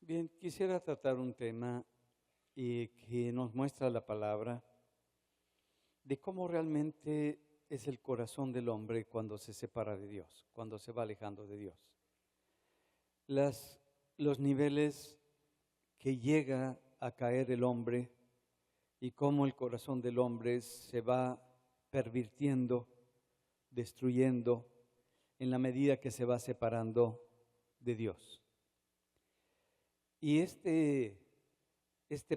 Bien, quisiera tratar un tema que nos muestra la palabra de cómo realmente es el corazón del hombre cuando se separa de Dios, cuando se va alejando de Dios. Los niveles que llega a caer el hombre y cómo el corazón del hombre se va pervirtiendo, destruyendo en la medida que se va separando de Dios. Y este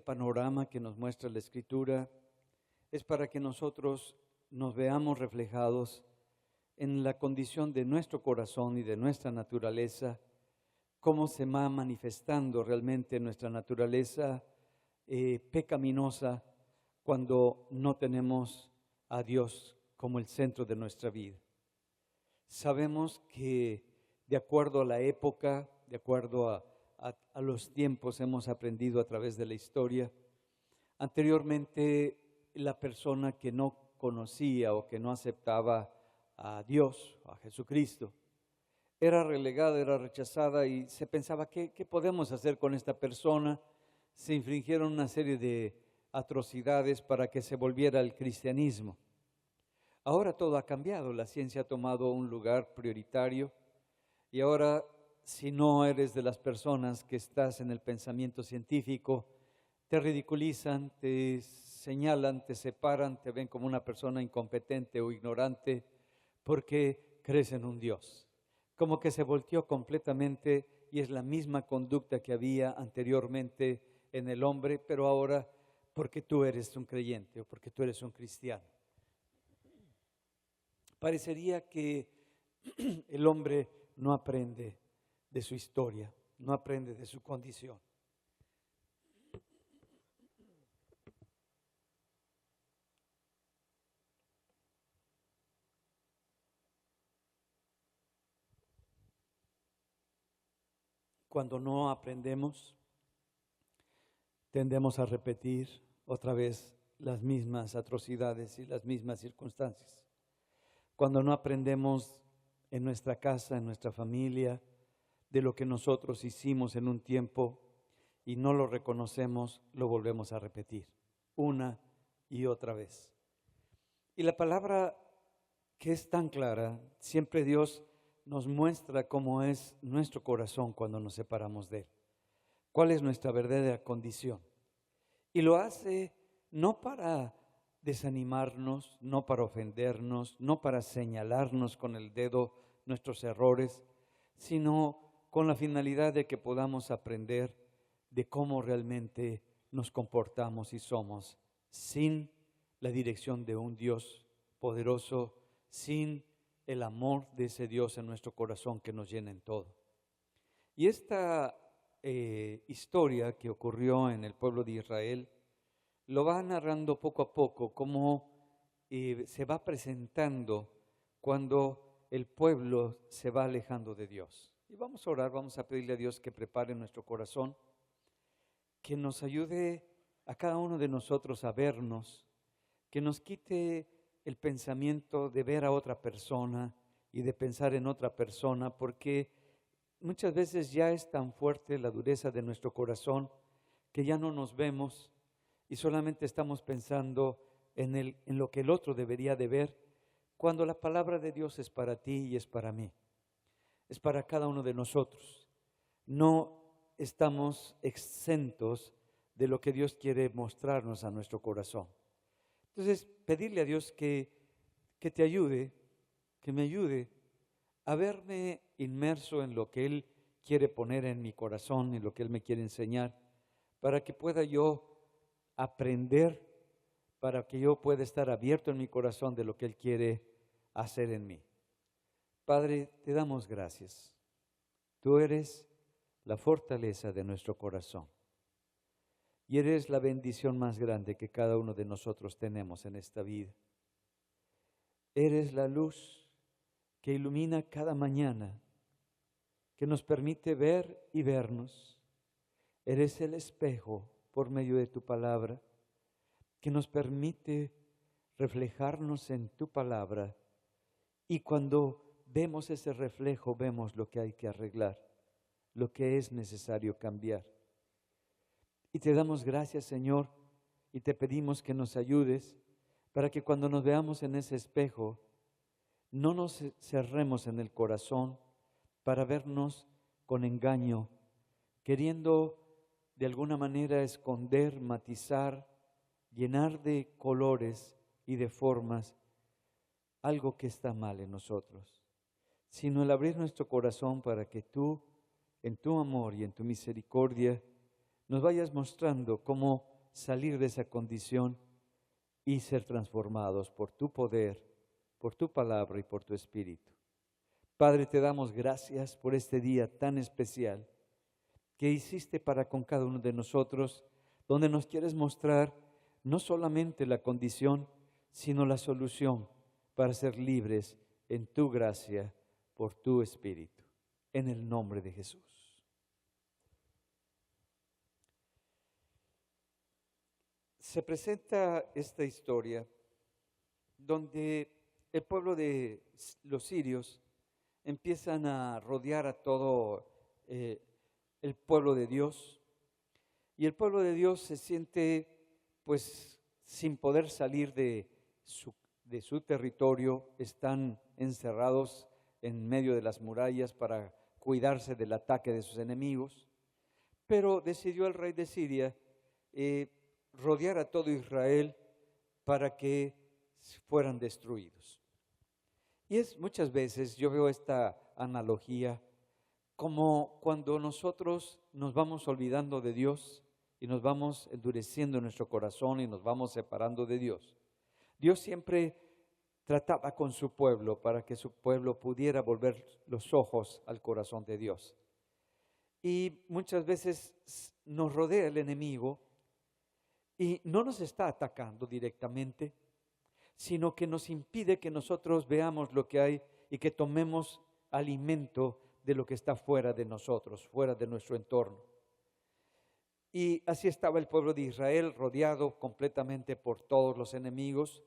panorama que nos muestra la Escritura es para que nosotros nos veamos reflejados en la condición de nuestro corazón y de nuestra naturaleza, cómo se va manifestando realmente nuestra naturaleza pecaminosa cuando no tenemos a Dios como el centro de nuestra vida. Sabemos que de acuerdo a la época, de acuerdo a los tiempos, hemos aprendido a través de la historia. Anteriormente, la persona que no conocía o que no aceptaba a Dios, a Jesucristo, era relegada, era rechazada y se pensaba, ¿qué podemos hacer con esta persona? Se infringieron una serie de atrocidades para que se volviera al cristianismo. Ahora todo ha cambiado, la ciencia ha tomado un lugar prioritario y ahora, si no eres de las personas que estás en el pensamiento científico, te ridiculizan, te señalan, te separan, te ven como una persona incompetente o ignorante porque crees en un Dios. Como que se volteó completamente y es la misma conducta que había anteriormente en el hombre, pero ahora porque tú eres un creyente o porque tú eres un cristiano. Parecería que el hombre no aprende de su historia, no aprende de su condición. Cuando no aprendemos, tendemos a repetir otra vez las mismas atrocidades y las mismas circunstancias. Cuando no aprendemos en nuestra casa, en nuestra familia, de lo que nosotros hicimos en un tiempo y no lo reconocemos, lo volvemos a repetir una y otra vez. Y la palabra que es tan clara, siempre Dios nos muestra cómo es nuestro corazón cuando nos separamos de Él, cuál es nuestra verdadera condición. Y lo hace no para desanimarnos, no para ofendernos, no para señalarnos con el dedo nuestros errores, sino con la finalidad de que podamos aprender de cómo realmente nos comportamos y somos sin la dirección de un Dios poderoso, sin el amor de ese Dios en nuestro corazón que nos llena en todo. Y esta historia que ocurrió en el pueblo de Israel lo va narrando poco a poco, cómo se va presentando cuando el pueblo se va alejando de Dios. Y vamos a orar, vamos a pedirle a Dios que prepare nuestro corazón, que nos ayude a cada uno de nosotros a vernos, que nos quite el pensamiento de ver a otra persona y de pensar en otra persona, porque muchas veces ya es tan fuerte la dureza de nuestro corazón que ya no nos vemos y solamente estamos pensando en lo que el otro debería de ver, cuando la palabra de Dios es para ti y es para mí, es para cada uno de nosotros. No estamos exentos de lo que Dios quiere mostrarnos a nuestro corazón. Entonces, pedirle a Dios que te ayude, que me ayude a verme inmerso en lo que Él quiere poner en mi corazón, en lo que Él me quiere enseñar, para que pueda yo aprender, para que yo pueda estar abierto en mi corazón de lo que Él quiere hacer en mí. Padre, te damos gracias. Tú eres la fortaleza de nuestro corazón y eres la bendición más grande que cada uno de nosotros tenemos en esta vida. Eres la luz que ilumina cada mañana que nos permite ver y vernos. Eres el espejo por medio de tu palabra, que nos permite reflejarnos en tu palabra. Y cuando vemos ese reflejo, vemos lo que hay que arreglar, lo que es necesario cambiar. Y te damos gracias, Señor, y te pedimos que nos ayudes para que cuando nos veamos en ese espejo, no nos cerremos en el corazón para vernos con engaño, queriendo de alguna manera esconder, matizar, llenar de colores y de formas algo que está mal en nosotros, sino el abrir nuestro corazón para que tú, en tu amor y en tu misericordia, nos vayas mostrando cómo salir de esa condición y ser transformados por tu poder, por tu palabra y por tu Espíritu. Padre, te damos gracias por este día tan especial que hiciste para con cada uno de nosotros, donde nos quieres mostrar no solamente la condición, sino la solución para ser libres en tu gracia por tu Espíritu. En el nombre de Jesús. Se presenta esta historia donde el pueblo de los sirios empiezan a rodear a todo el pueblo de Dios, y el pueblo de Dios se siente pues sin poder salir de su territorio. Están encerrados en medio de las murallas para cuidarse del ataque de sus enemigos, pero decidió el rey de Siria rodear a todo Israel para que fueran destruidos. Y muchas veces yo veo esta analogía como cuando nosotros nos vamos olvidando de Dios y nos vamos endureciendo nuestro corazón y nos vamos separando de Dios. Dios siempre trataba con su pueblo para que su pueblo pudiera volver los ojos al corazón de Dios. Y muchas veces nos rodea el enemigo y no nos está atacando directamente, sino que nos impide que nosotros veamos lo que hay y que tomemos alimento de lo que está fuera de nosotros, fuera de nuestro entorno. Y así estaba el pueblo de Israel, rodeado completamente por todos los enemigos.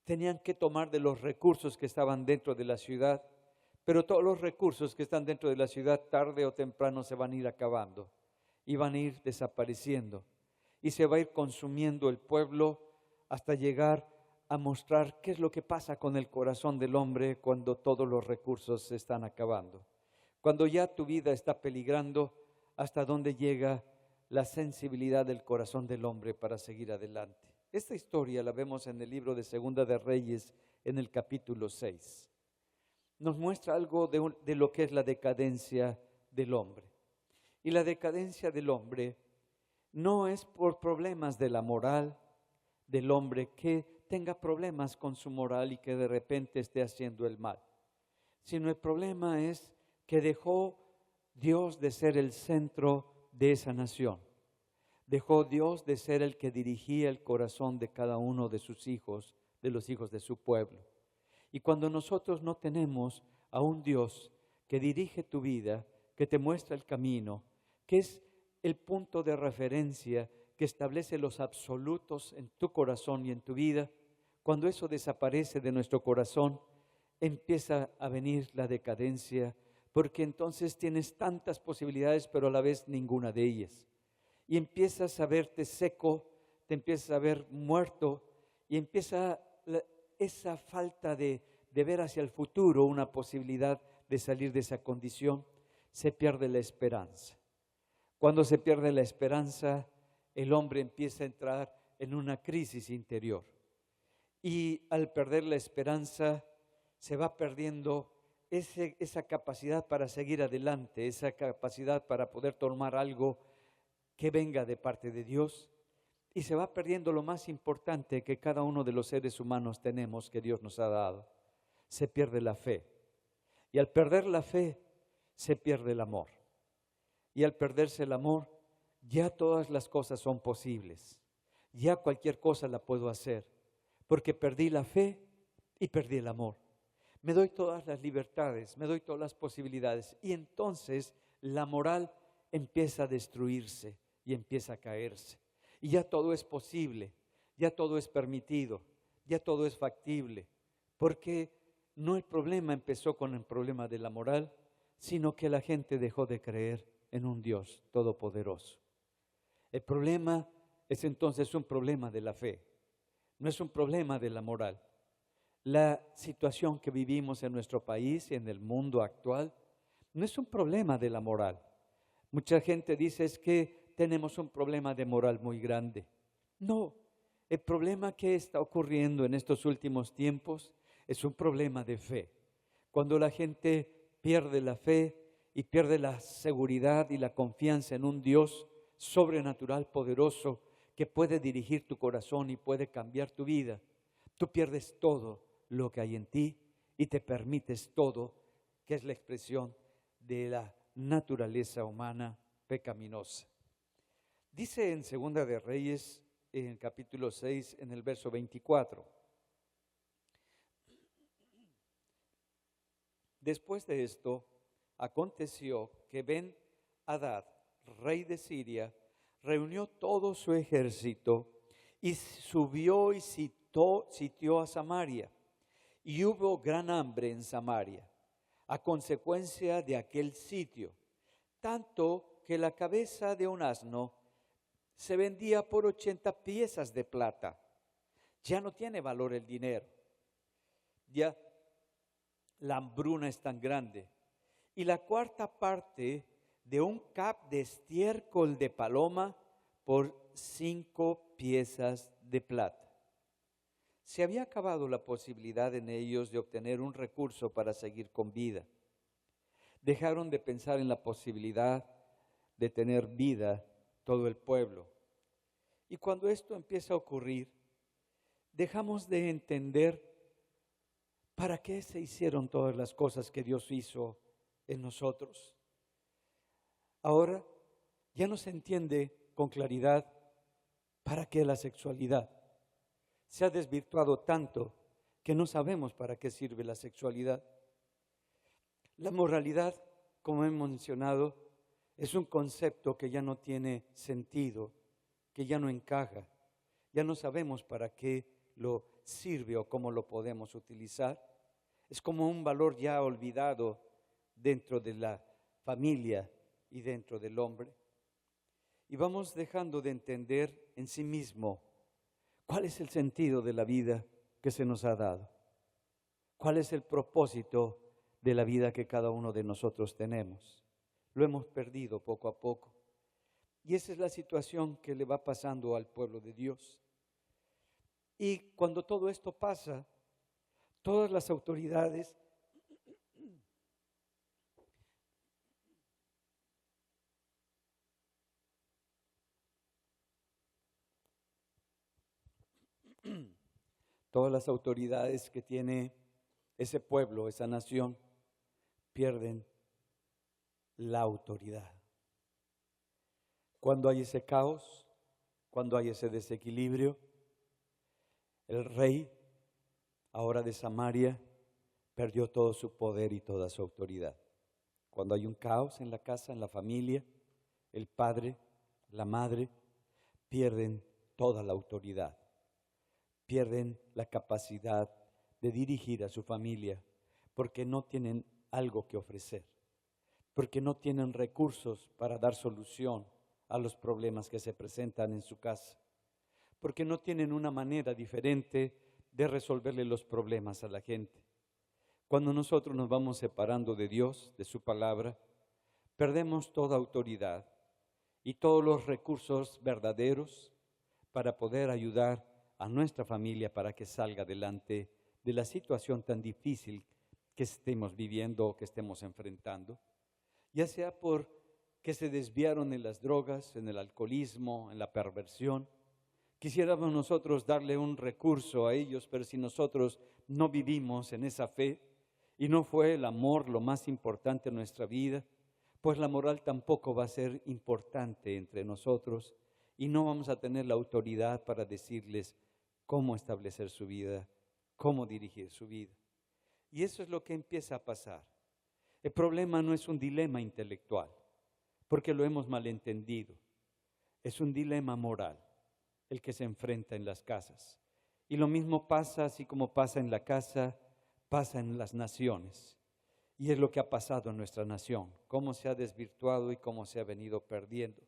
Tenían que tomar de los recursos que estaban dentro de la ciudad, pero todos los recursos que están dentro de la ciudad tarde o temprano se van a ir acabando y van a ir desapareciendo. Y se va a ir consumiendo el pueblo hasta llegar a mostrar qué es lo que pasa con el corazón del hombre cuando todos los recursos se están acabando. Cuando ya tu vida está peligrando, hasta dónde llega la sensibilidad del corazón del hombre para seguir adelante. Esta historia la vemos en el libro de Segunda de Reyes, en el capítulo 6. Nos muestra algo de lo que es la decadencia del hombre. Y la decadencia del hombre no es por problemas de la moral del hombre, que tenga problemas con su moral y que de repente esté haciendo el mal, sino el problema es que dejó Dios de ser el centro de esa nación. Dejó Dios de ser el que dirigía el corazón de cada uno de sus hijos, de los hijos de su pueblo. Y cuando nosotros no tenemos a un Dios que dirige tu vida, que te muestra el camino, que es el punto de referencia que establece los absolutos en tu corazón y en tu vida, cuando eso desaparece de nuestro corazón, empieza a venir la decadencia, porque entonces tienes tantas posibilidades, pero a la vez ninguna de ellas. Y empiezas a verte seco, te empiezas a ver muerto, y empieza esa falta de ver hacia el futuro una posibilidad de salir de esa condición. Se pierde la esperanza. Cuando se pierde la esperanza, el hombre empieza a entrar en una crisis interior. Y al perder la esperanza, se va perdiendo esa capacidad para seguir adelante, esa capacidad para poder tomar algo que venga de parte de Dios. Y se va perdiendo lo más importante que cada uno de los seres humanos tenemos, que Dios nos ha dado. Se pierde la fe. Y al perder la fe, se pierde el amor. Y al perderse el amor, ya todas las cosas son posibles. Ya cualquier cosa la puedo hacer, porque perdí la fe y perdí el amor. me doy todas las libertades, me doy todas las posibilidades. Y entonces la moral empieza a destruirse y empieza a caerse. Y ya todo es posible, ya todo es permitido, ya todo es factible. Porque no el problema empezó con el problema de la moral, sino que la gente dejó de creer en un Dios todopoderoso. El problema es entonces un problema de la fe, no es un problema de la moral. La situación que vivimos en nuestro país y en el mundo actual no es un problema de la moral. Mucha gente dice es que tenemos un problema de moral muy grande. No, el problema que está ocurriendo en estos últimos tiempos es un problema de fe. Cuando la gente pierde la fe y pierde la seguridad y la confianza en un Dios sobrenatural, poderoso, que puede dirigir tu corazón y puede cambiar tu vida, tú pierdes todo lo que hay en ti y te permites todo, que es la expresión de la naturaleza humana pecaminosa. Dice en Segunda de Reyes, en capítulo 6, en el verso 24. Después de esto, aconteció que Ben-Hadad, rey de Siria, reunió todo su ejército y subió y sitió a Samaria. Y hubo gran hambre en Samaria, a consecuencia de aquel sitio, tanto que la cabeza de un asno se vendía por 80 piezas de plata. Ya no tiene valor el dinero. Ya la hambruna es tan grande. Y la cuarta parte de un cap de estiércol de paloma por 5 piezas de plata. Se había acabado la posibilidad en ellos de obtener un recurso para seguir con vida. Dejaron de pensar en la posibilidad de tener vida todo el pueblo. Y cuando esto empieza a ocurrir, dejamos de entender para qué se hicieron todas las cosas que Dios hizo en nosotros. Ahora ya no se entiende con claridad para qué la sexualidad. Se ha desvirtuado tanto que no sabemos para qué sirve la sexualidad. La moralidad, como hemos mencionado, es un concepto que ya no tiene sentido, que ya no encaja. Ya no sabemos para qué lo sirve o cómo lo podemos utilizar. Es como un valor ya olvidado dentro de la familia y dentro del hombre. Y vamos dejando de entender en sí mismo cuál es el sentido de la vida que se nos ha dado. ¿Cuál es el propósito de la vida que cada uno de nosotros tenemos? Lo hemos perdido poco a poco. Y esa es la situación que le va pasando al pueblo de Dios. Y cuando todo esto pasa, todas las autoridades que tiene ese pueblo, esa nación, pierden la autoridad. Cuando hay ese caos, cuando hay ese desequilibrio, el rey, ahora de Samaria, perdió todo su poder y toda su autoridad. Cuando hay un caos en la casa, en la familia, el padre, la madre, pierden toda la autoridad. Pierden la capacidad de dirigir a su familia porque no tienen algo que ofrecer, porque no tienen recursos para dar solución a los problemas que se presentan en su casa, porque no tienen una manera diferente de resolverle los problemas a la gente. Cuando nosotros nos vamos separando de Dios, de su palabra, perdemos toda autoridad y todos los recursos verdaderos para poder ayudar a nuestra familia para que salga adelante de la situación tan difícil que estemos viviendo o que estemos enfrentando, ya sea por que se desviaron en las drogas, en el alcoholismo, en la perversión. Quisiéramos nosotros darle un recurso a ellos, pero si nosotros no vivimos en esa fe y no fue el amor lo más importante en nuestra vida, pues la moral tampoco va a ser importante entre nosotros y no vamos a tener la autoridad para decirles cómo establecer su vida, cómo dirigir su vida. Y eso es lo que empieza a pasar. El problema no es un dilema intelectual, porque lo hemos malentendido. Es un dilema moral el que se enfrenta en las casas. Y lo mismo pasa, así como pasa en la casa, pasa en las naciones. Y es lo que ha pasado en nuestra nación, cómo se ha desvirtuado y cómo se ha venido perdiendo.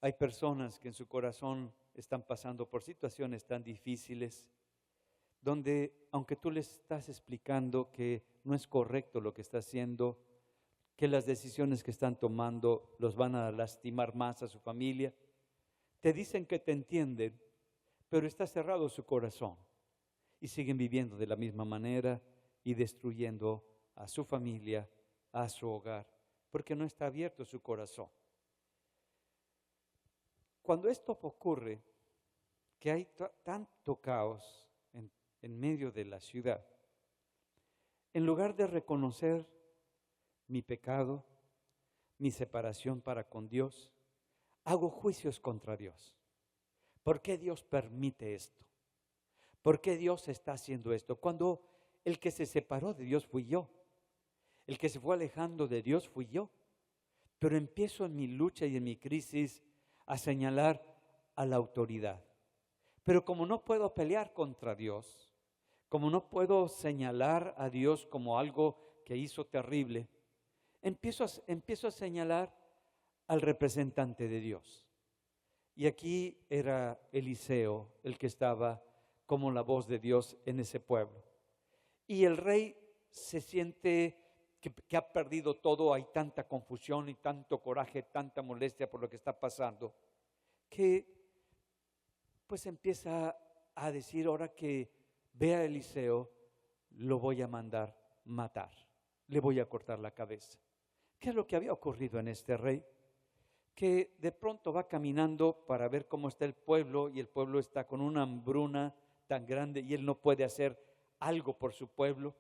Hay personas que en su corazón están pasando por situaciones tan difíciles, donde aunque tú les estás explicando que no es correcto lo que está haciendo, que las decisiones que están tomando los van a lastimar más a su familia, te dicen que te entienden, pero está cerrado su corazón y siguen viviendo de la misma manera y destruyendo a su familia, a su hogar, porque no está abierto su corazón. Cuando esto ocurre, que hay tanto caos en medio de la ciudad, en lugar de reconocer mi pecado, mi separación para con Dios, hago juicios contra Dios. ¿Por qué Dios permite esto? ¿Por qué Dios está haciendo esto? Cuando el que se separó de Dios fui yo. El que se fue alejando de Dios fui yo. Pero empiezo en mi lucha y en mi crisis a señalar a la autoridad. Pero como no puedo pelear contra Dios, como no puedo señalar a Dios como algo que hizo terrible, empiezo a señalar al representante de Dios. Y aquí era Eliseo el que estaba como la voz de Dios en ese pueblo. Y el rey se siente que ha perdido todo, hay tanta confusión y tanto coraje, tanta molestia por lo que está pasando, que pues empieza a decir, ahora que vea a Eliseo, lo voy a mandar matar, le voy a cortar la cabeza. ¿Qué es lo que había ocurrido en este rey? Que de pronto va caminando para ver cómo está el pueblo, y el pueblo está con una hambruna tan grande y él no puede hacer algo por su pueblo,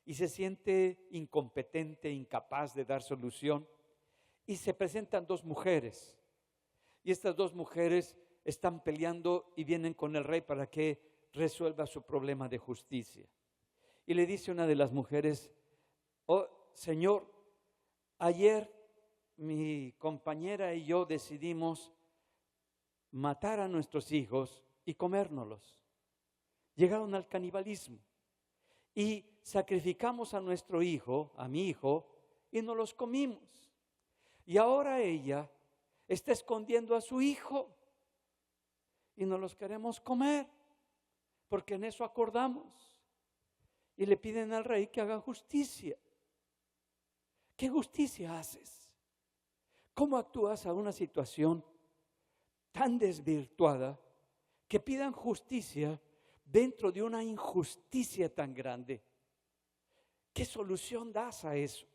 y se siente incompetente, incapaz de dar solución, y se presentan dos mujeres, y estas dos mujeres están peleando y vienen con el rey para que resuelva su problema de justicia. Y le dice una de las mujeres, oh Señor, ayer mi compañera y yo decidimos matar a nuestros hijos y comérnoslos. Llegaron al canibalismo y sacrificamos a nuestro hijo, a mi hijo, y nos los comimos. Y ahora ella está escondiendo a su hijo y nos los queremos comer, porque en eso acordamos. Y le piden al rey que haga justicia. ¿Qué justicia haces? ¿Cómo actúas a una situación tan desvirtuada que pidan justicia dentro de una injusticia tan grande? ¿Qué solución das a eso?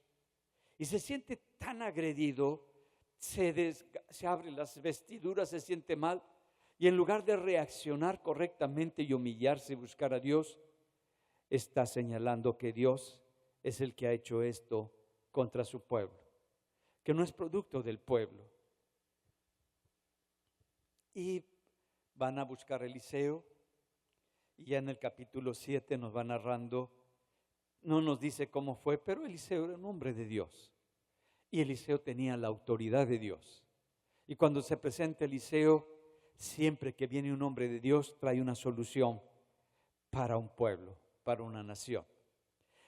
Y se siente tan agredido, se abre las vestiduras, se siente mal, y en lugar de reaccionar correctamente y humillarse y buscar a Dios, está señalando que Dios es el que ha hecho esto contra su pueblo, que no es producto del pueblo. Y van a buscar a Eliseo, y ya en el capítulo 7 nos va narrando, no nos dice cómo fue, pero Eliseo era un hombre de Dios, y Eliseo tenía la autoridad de Dios. Y cuando se presenta Eliseo, siempre que viene un hombre de Dios, trae una solución para un pueblo, para una nación.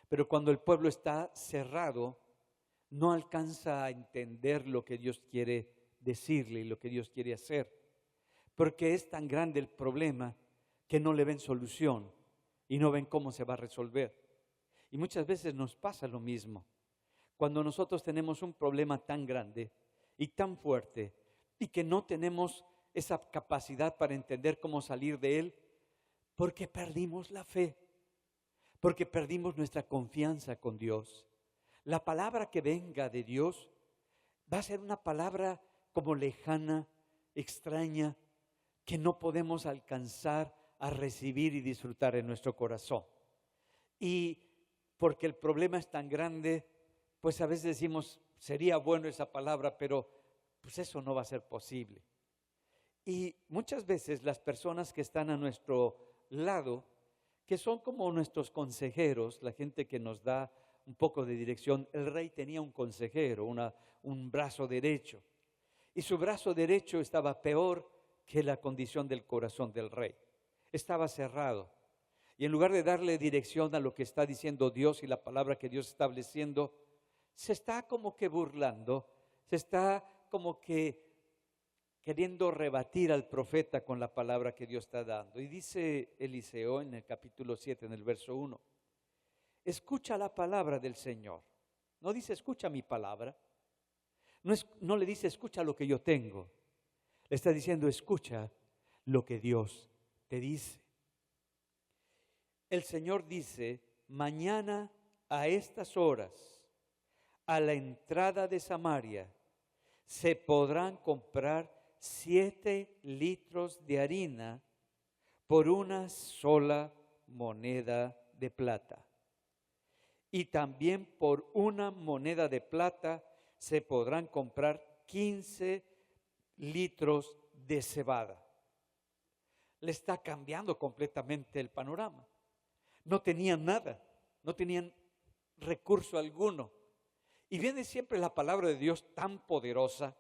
Pero cuando el pueblo está cerrado, no alcanza a entender lo que Dios quiere decirle y lo que Dios quiere hacer, porque es tan grande el problema que no le ven solución y no ven cómo se va a resolver. Y muchas veces nos pasa lo mismo. Cuando nosotros tenemos un problema tan grande y tan fuerte y que no tenemos esa capacidad para entender cómo salir de él, porque perdimos la fe, porque perdimos nuestra confianza con Dios. La palabra que venga de Dios va a ser una palabra como lejana, extraña, que no podemos alcanzar a recibir y disfrutar en nuestro corazón. Y porque el problema es tan grande, pues a veces decimos, sería bueno esa palabra, pero pues eso no va a ser posible. Y muchas veces las personas que están a nuestro lado que son como nuestros consejeros, la gente que nos da un poco de dirección. El rey tenía un consejero, un brazo derecho, y su brazo derecho estaba peor que la condición del corazón del rey. Estaba cerrado. Y en lugar de darle dirección a lo que está diciendo Dios y la palabra que Dios está estableciendo, se está como que burlando, se está como que queriendo rebatir al profeta con la palabra que Dios está dando. Y dice Eliseo en el capítulo 7, en el verso 1, escucha la palabra del Señor. No dice escucha mi palabra, no le dice escucha lo que yo tengo, le está diciendo escucha lo que Dios te dice. El Señor dice, mañana a estas horas, a la entrada de Samaria, se podrán comprar 7 litros de harina por una sola moneda de plata. Y también por una moneda de plata se podrán comprar 15 litros de cebada. Le está cambiando completamente el panorama. No tenían nada, no tenían recurso alguno. Y viene siempre la palabra de Dios tan poderosa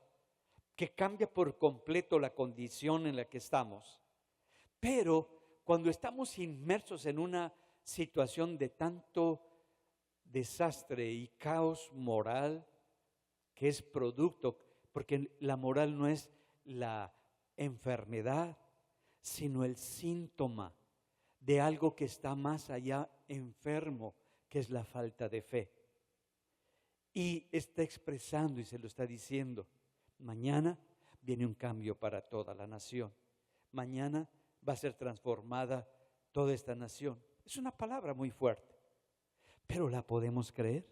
que cambia por completo la condición en la que estamos. Pero cuando estamos inmersos en una situación de tanto desastre y caos moral, que es producto, porque la moral no es la enfermedad, sino el síntoma de algo que está más allá enfermo, que es la falta de fe. Y está expresando y se lo está diciendo, mañana viene un cambio para toda la nación. Mañana va a ser transformada toda esta nación. Es una palabra muy fuerte, pero ¿la podemos creer?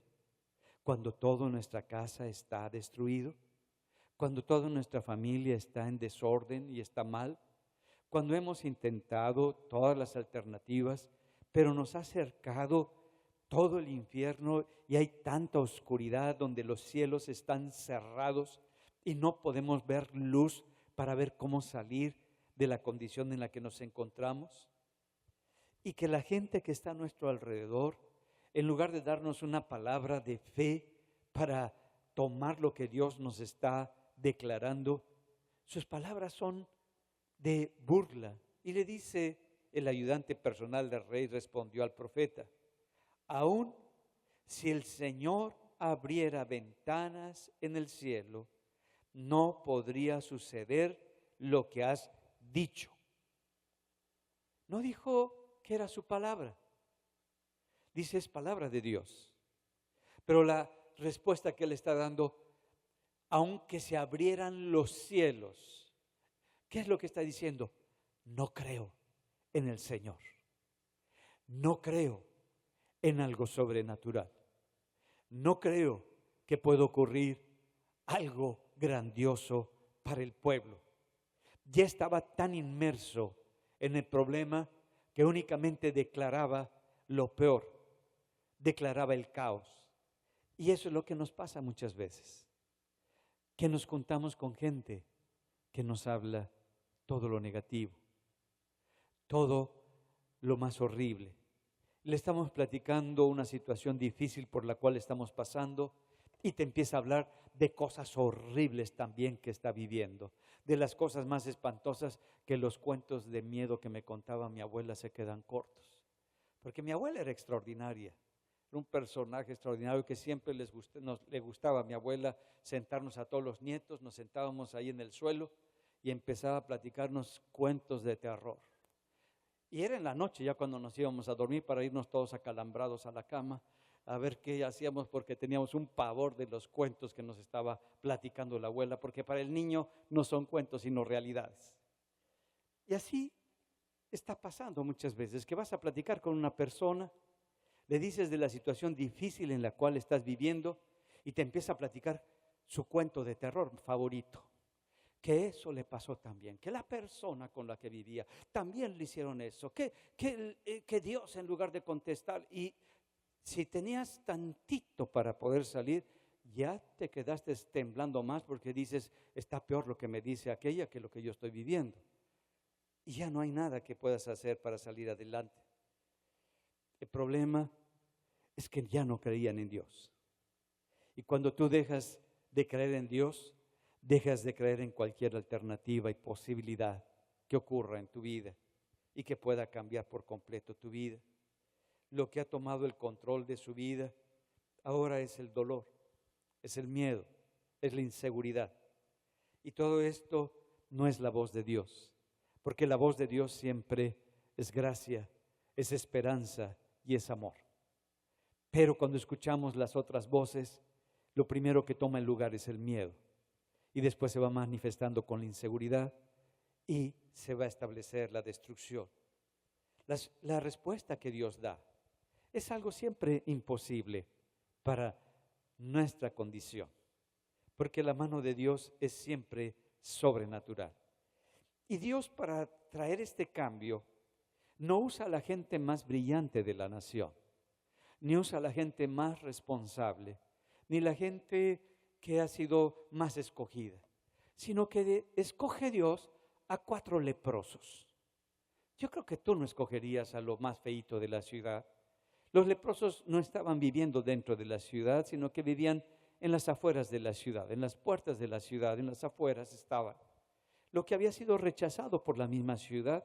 Cuando toda nuestra casa está destruido, cuando toda nuestra familia está en desorden y está mal, cuando hemos intentado todas las alternativas, pero nos ha acercado todo el infierno y hay tanta oscuridad donde los cielos están cerrados y no podemos ver luz para ver cómo salir de la condición en la que nos encontramos. Y que la gente que está a nuestro alrededor, en lugar de darnos una palabra de fe para tomar lo que Dios nos está declarando, sus palabras son de burla. Y le dice el ayudante personal del rey, respondió al profeta, aún si el Señor abriera ventanas en el cielo, no podría suceder lo que has dicho. No dijo que era su palabra, dice es palabra de Dios. Pero la respuesta que él está dando, aunque se abrieran los cielos, ¿qué es lo que está diciendo? No creo en el Señor, no creo en algo sobrenatural, no creo que pueda ocurrir algo grandioso para el pueblo. Ya estaba tan inmerso en el problema que únicamente declaraba lo peor, declaraba el caos. Y eso es lo que nos pasa muchas veces, que nos juntamos con gente que nos habla todo lo negativo, todo lo más horrible. Le estamos platicando una situación difícil por la cual estamos pasando y te empieza a hablar de cosas horribles también que está viviendo, de las cosas más espantosas que los cuentos de miedo que me contaba mi abuela se quedan cortos. Porque mi abuela era extraordinaria, era un personaje extraordinario que siempre le gustaba a mi abuela sentarnos a todos los nietos, nos sentábamos ahí en el suelo y empezaba a platicarnos cuentos de terror. Y era en la noche ya cuando nos íbamos a dormir para irnos todos acalambrados a la cama a ver qué hacíamos porque teníamos un pavor de los cuentos que nos estaba platicando la abuela, porque para el niño no son cuentos sino realidades. Y así está pasando muchas veces que vas a platicar con una persona, le dices de la situación difícil en la cual estás viviendo y te empieza a platicar su cuento de terror favorito. Que eso le pasó también, que la persona con la que vivía también le hicieron eso, que Dios en lugar de contestar, y si tenías tantito para poder salir, ya te quedaste temblando más porque dices, está peor lo que me dice aquella que lo que yo estoy viviendo. Y ya no hay nada que puedas hacer para salir adelante. El problema es que ya no creían en Dios. Y cuando tú dejas de creer en Dios, dejas de creer en cualquier alternativa y posibilidad que ocurra en tu vida y que pueda cambiar por completo tu vida. Lo que ha tomado el control de su vida ahora es el dolor, es el miedo, es la inseguridad. Y todo esto no es la voz de Dios, porque la voz de Dios siempre es gracia, es esperanza y es amor. Pero cuando escuchamos las otras voces, lo primero que toma el lugar es el miedo. Y después se va manifestando con la inseguridad y se va a establecer la destrucción. La respuesta que Dios da es algo siempre imposible para nuestra condición, porque la mano de Dios es siempre sobrenatural. Y Dios, para traer este cambio, no usa a la gente más brillante de la nación, ni usa a la gente más responsable, ni la gente que ha sido más escogida, sino que escoge Dios a 4 leprosos. Yo creo que tú no escogerías a lo más feíto de la ciudad. Los leprosos no estaban viviendo dentro de la ciudad, sino que vivían en las afueras de la ciudad, en las puertas de la ciudad, en las afueras estaban. Lo que había sido rechazado por la misma ciudad,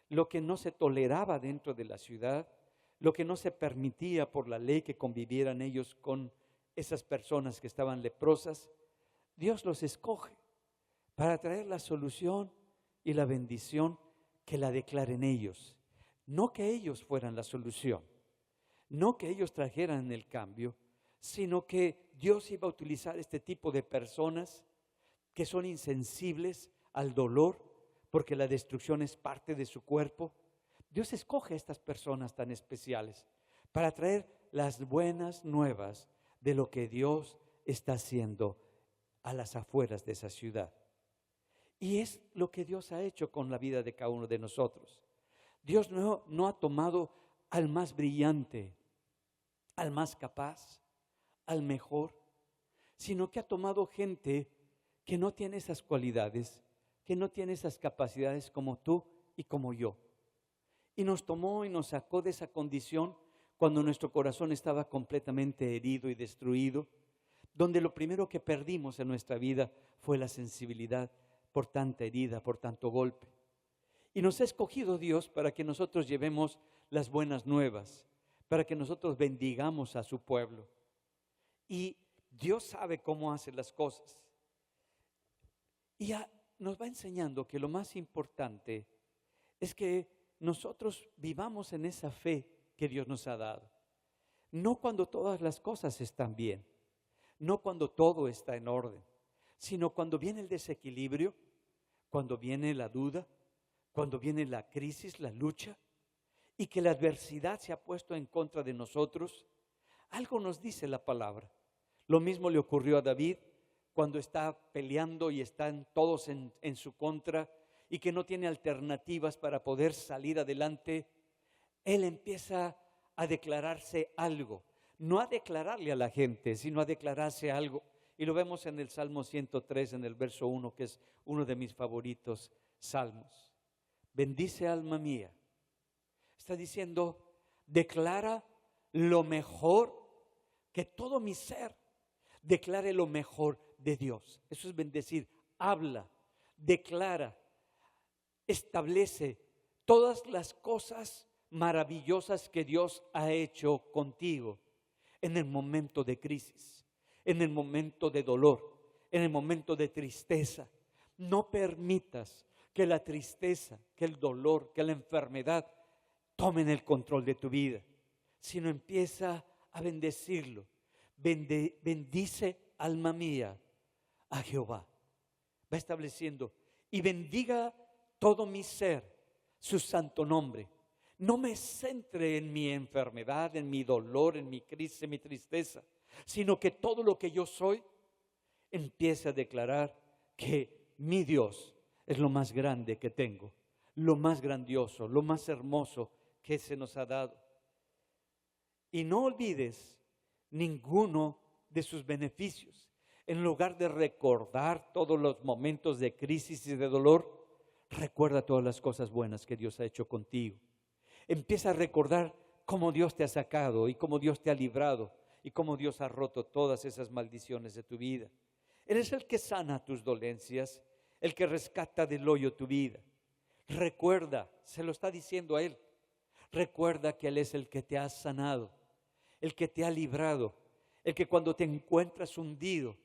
lo que no se toleraba dentro de la ciudad, lo que no se permitía por la ley que convivieran ellos con esas personas que estaban leprosas, Dios los escoge para traer la solución y la bendición que la declaren ellos. No que ellos fueran la solución, no que ellos trajeran el cambio, sino que Dios iba a utilizar este tipo de personas que son insensibles al dolor, porque la destrucción es parte de su cuerpo. Dios escoge a estas personas tan especiales para traer las buenas nuevas de lo que Dios está haciendo a las afueras de esa ciudad. Y es lo que Dios ha hecho con la vida de cada uno de nosotros. Dios no ha tomado al más brillante, al más capaz, al mejor, sino que ha tomado gente que no tiene esas cualidades, que no tiene esas capacidades como tú y como yo. Y nos tomó y nos sacó de esa condición cuando nuestro corazón estaba completamente herido y destruido, donde lo primero que perdimos en nuestra vida fue la sensibilidad por tanta herida, por tanto golpe. Y nos ha escogido Dios para que nosotros llevemos las buenas nuevas, para que nosotros bendigamos a su pueblo. Y Dios sabe cómo hace las cosas. Y nos va enseñando que lo más importante es que nosotros vivamos en esa fe que Dios nos ha dado. No cuando todas las cosas están bien, no cuando todo está en orden, sino cuando viene el desequilibrio, cuando viene la duda, cuando viene la crisis, la lucha, y que la adversidad se ha puesto en contra de nosotros. Algo nos dice la palabra. Lo mismo le ocurrió a David cuando está peleando y están todos en su contra y que no tiene alternativas para poder salir adelante. Él empieza a declararse algo, no a declararle a la gente, sino a declararse algo. Y lo vemos en el Salmo 103, en el verso 1, que es uno de mis favoritos salmos. Bendice alma mía. Está diciendo, declara lo mejor, que todo mi ser declare lo mejor de Dios. Eso es bendecir. Habla, declara, establece todas las cosas maravillosas que Dios ha hecho contigo en el momento de crisis, en el momento de dolor, en el momento de tristeza. No permitas que la tristeza, que el dolor, que la enfermedad tomen el control de tu vida, sino empieza a bendecirlo. Bendice, alma mía, a Jehová. Va estableciendo, y bendiga todo mi ser, su santo nombre. No me centre en mi enfermedad, en mi dolor, en mi crisis, en mi tristeza, sino que todo lo que yo soy empiece a declarar que mi Dios es lo más grande que tengo, lo más grandioso, lo más hermoso que se nos ha dado. Y no olvides ninguno de sus beneficios. En lugar de recordar todos los momentos de crisis y de dolor, recuerda todas las cosas buenas que Dios ha hecho contigo. Empieza a recordar cómo Dios te ha sacado y cómo Dios te ha librado y cómo Dios ha roto todas esas maldiciones de tu vida. Él es el que sana tus dolencias, el que rescata del hoyo tu vida. Recuerda, se lo está diciendo a Él, recuerda que Él es el que te ha sanado, el que te ha librado, el que cuando te encuentras hundido,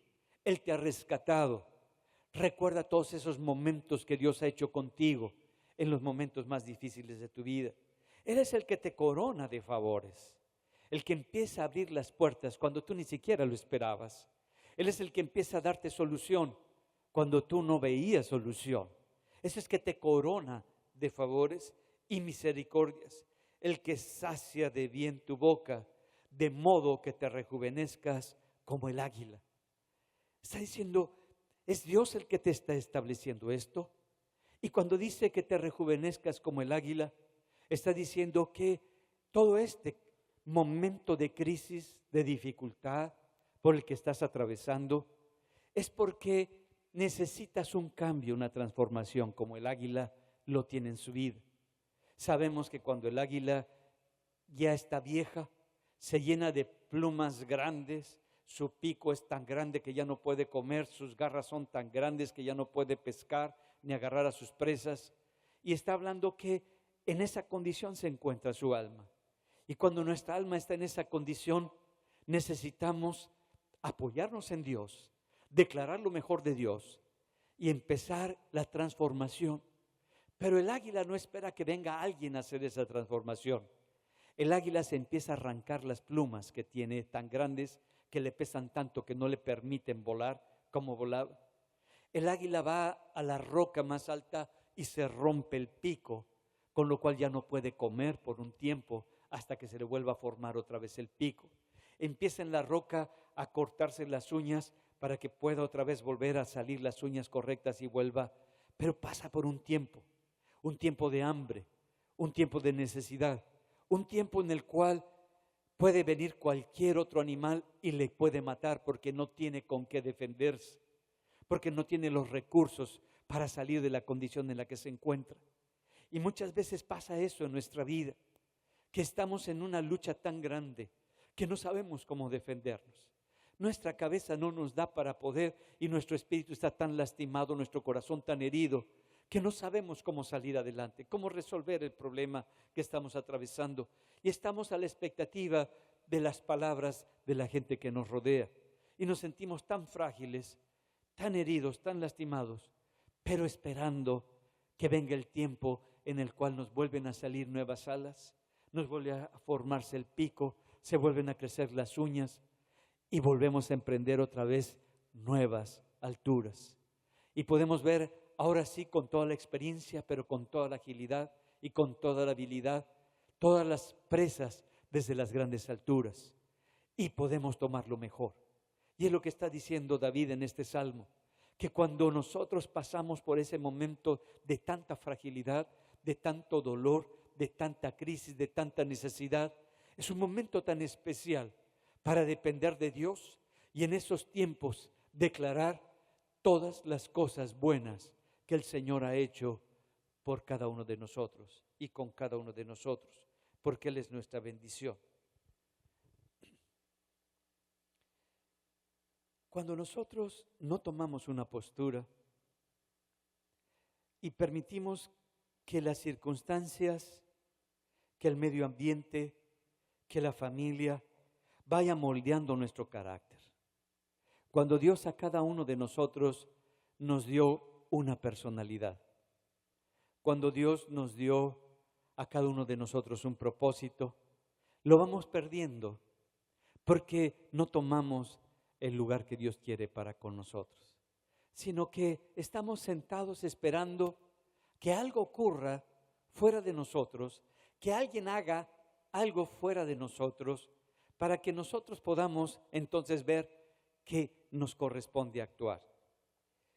Él te ha rescatado. Recuerda todos esos momentos que Dios ha hecho contigo en los momentos más difíciles de tu vida. Él es el que te corona de favores, el que empieza a abrir las puertas cuando tú ni siquiera lo esperabas. Él es el que empieza a darte solución cuando tú no veías solución. Ese es que te corona de favores y misericordias, el que sacia de bien tu boca, de modo que te rejuvenezcas como el águila. Está diciendo, es Dios el que te está estableciendo esto. Y cuando dice que te rejuvenezcas como el águila, está diciendo que todo este momento de crisis, de dificultad por el que estás atravesando, es porque necesitas un cambio, una transformación, como el águila lo tiene en su vida. Sabemos que cuando el águila ya está vieja, se llena de plumas grandes, su pico es tan grande que ya no puede comer, sus garras son tan grandes que ya no puede pescar ni agarrar a sus presas. Y está hablando que en esa condición se encuentra su alma. Y cuando nuestra alma está en esa condición, necesitamos apoyarnos en Dios, declarar lo mejor de Dios y empezar la transformación. Pero el águila no espera que venga alguien a hacer esa transformación. El águila se empieza a arrancar las plumas que tiene tan grandes que le pesan tanto que no le permiten volar como volaba. El águila va a la roca más alta y se rompe el pico, con lo cual ya no puede comer por un tiempo hasta que se le vuelva a formar otra vez el pico. Empieza en la roca a cortarse las uñas para que pueda otra vez volver a salir las uñas correctas y vuelva, pero pasa por un tiempo de hambre, un tiempo de necesidad, un tiempo en el cual puede venir cualquier otro animal y le puede matar porque no tiene con qué defenderse, porque no tiene los recursos para salir de la condición en la que se encuentra. Y muchas veces pasa eso en nuestra vida, que estamos en una lucha tan grande que no sabemos cómo defendernos. Nuestra cabeza no nos da para poder y nuestro espíritu está tan lastimado, nuestro corazón tan herido, que no sabemos cómo salir adelante, cómo resolver el problema que estamos atravesando. Y estamos a la expectativa de las palabras de la gente que nos rodea. Y nos sentimos tan frágiles, tan heridos, tan lastimados, pero esperando que venga el tiempo en el cual nos vuelven a salir nuevas alas, nos vuelve a formarse el pico, se vuelven a crecer las uñas y volvemos a emprender otra vez nuevas alturas. Y podemos ver ahora sí con toda la experiencia, pero con toda la agilidad y con toda la habilidad, todas las presas desde las grandes alturas. Y podemos tomar lo mejor. Y es lo que está diciendo David en este salmo, que cuando nosotros pasamos por ese momento de tanta fragilidad, de tanto dolor, de tanta crisis, de tanta necesidad, es un momento tan especial para depender de Dios y en esos tiempos declarar todas las cosas buenas que el Señor ha hecho por cada uno de nosotros y con cada uno de nosotros, porque Él es nuestra bendición. Cuando nosotros no tomamos una postura y permitimos que las circunstancias, que el medio ambiente, que la familia vaya moldeando nuestro carácter. Cuando Dios a cada uno de nosotros nos dio una personalidad, cuando Dios nos dio a cada uno de nosotros un propósito, lo vamos perdiendo porque no tomamos el lugar que Dios quiere para con nosotros, sino que estamos sentados esperando que algo ocurra fuera de nosotros, que alguien haga algo fuera de nosotros, para que nosotros podamos entonces ver que nos corresponde actuar.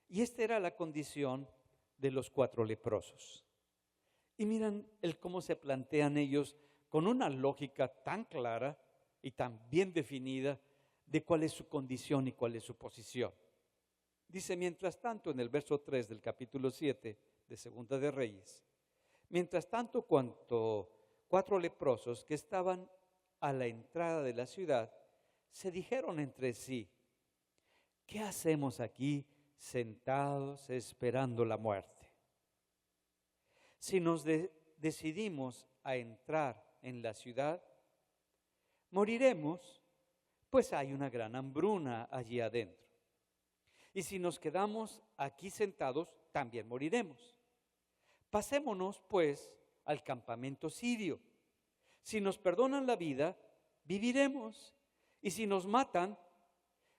Y esta era la condición de los 4 leprosos. Y miran cómo se plantean ellos con una lógica tan clara y tan bien definida de cuál es su condición y cuál es su posición. Dice, mientras tanto, en el verso 3 del capítulo 7 de Segunda de Reyes, mientras tanto, 4 leprosos que estaban a la entrada de la ciudad se dijeron entre sí: ¿qué hacemos aquí sentados esperando la muerte? Si nos decidimos a entrar en la ciudad, moriremos, pues hay una gran hambruna allí adentro. Y si nos quedamos aquí sentados, también moriremos. Pasémonos, pues, al campamento sirio. Si nos perdonan la vida, viviremos. Y si nos matan,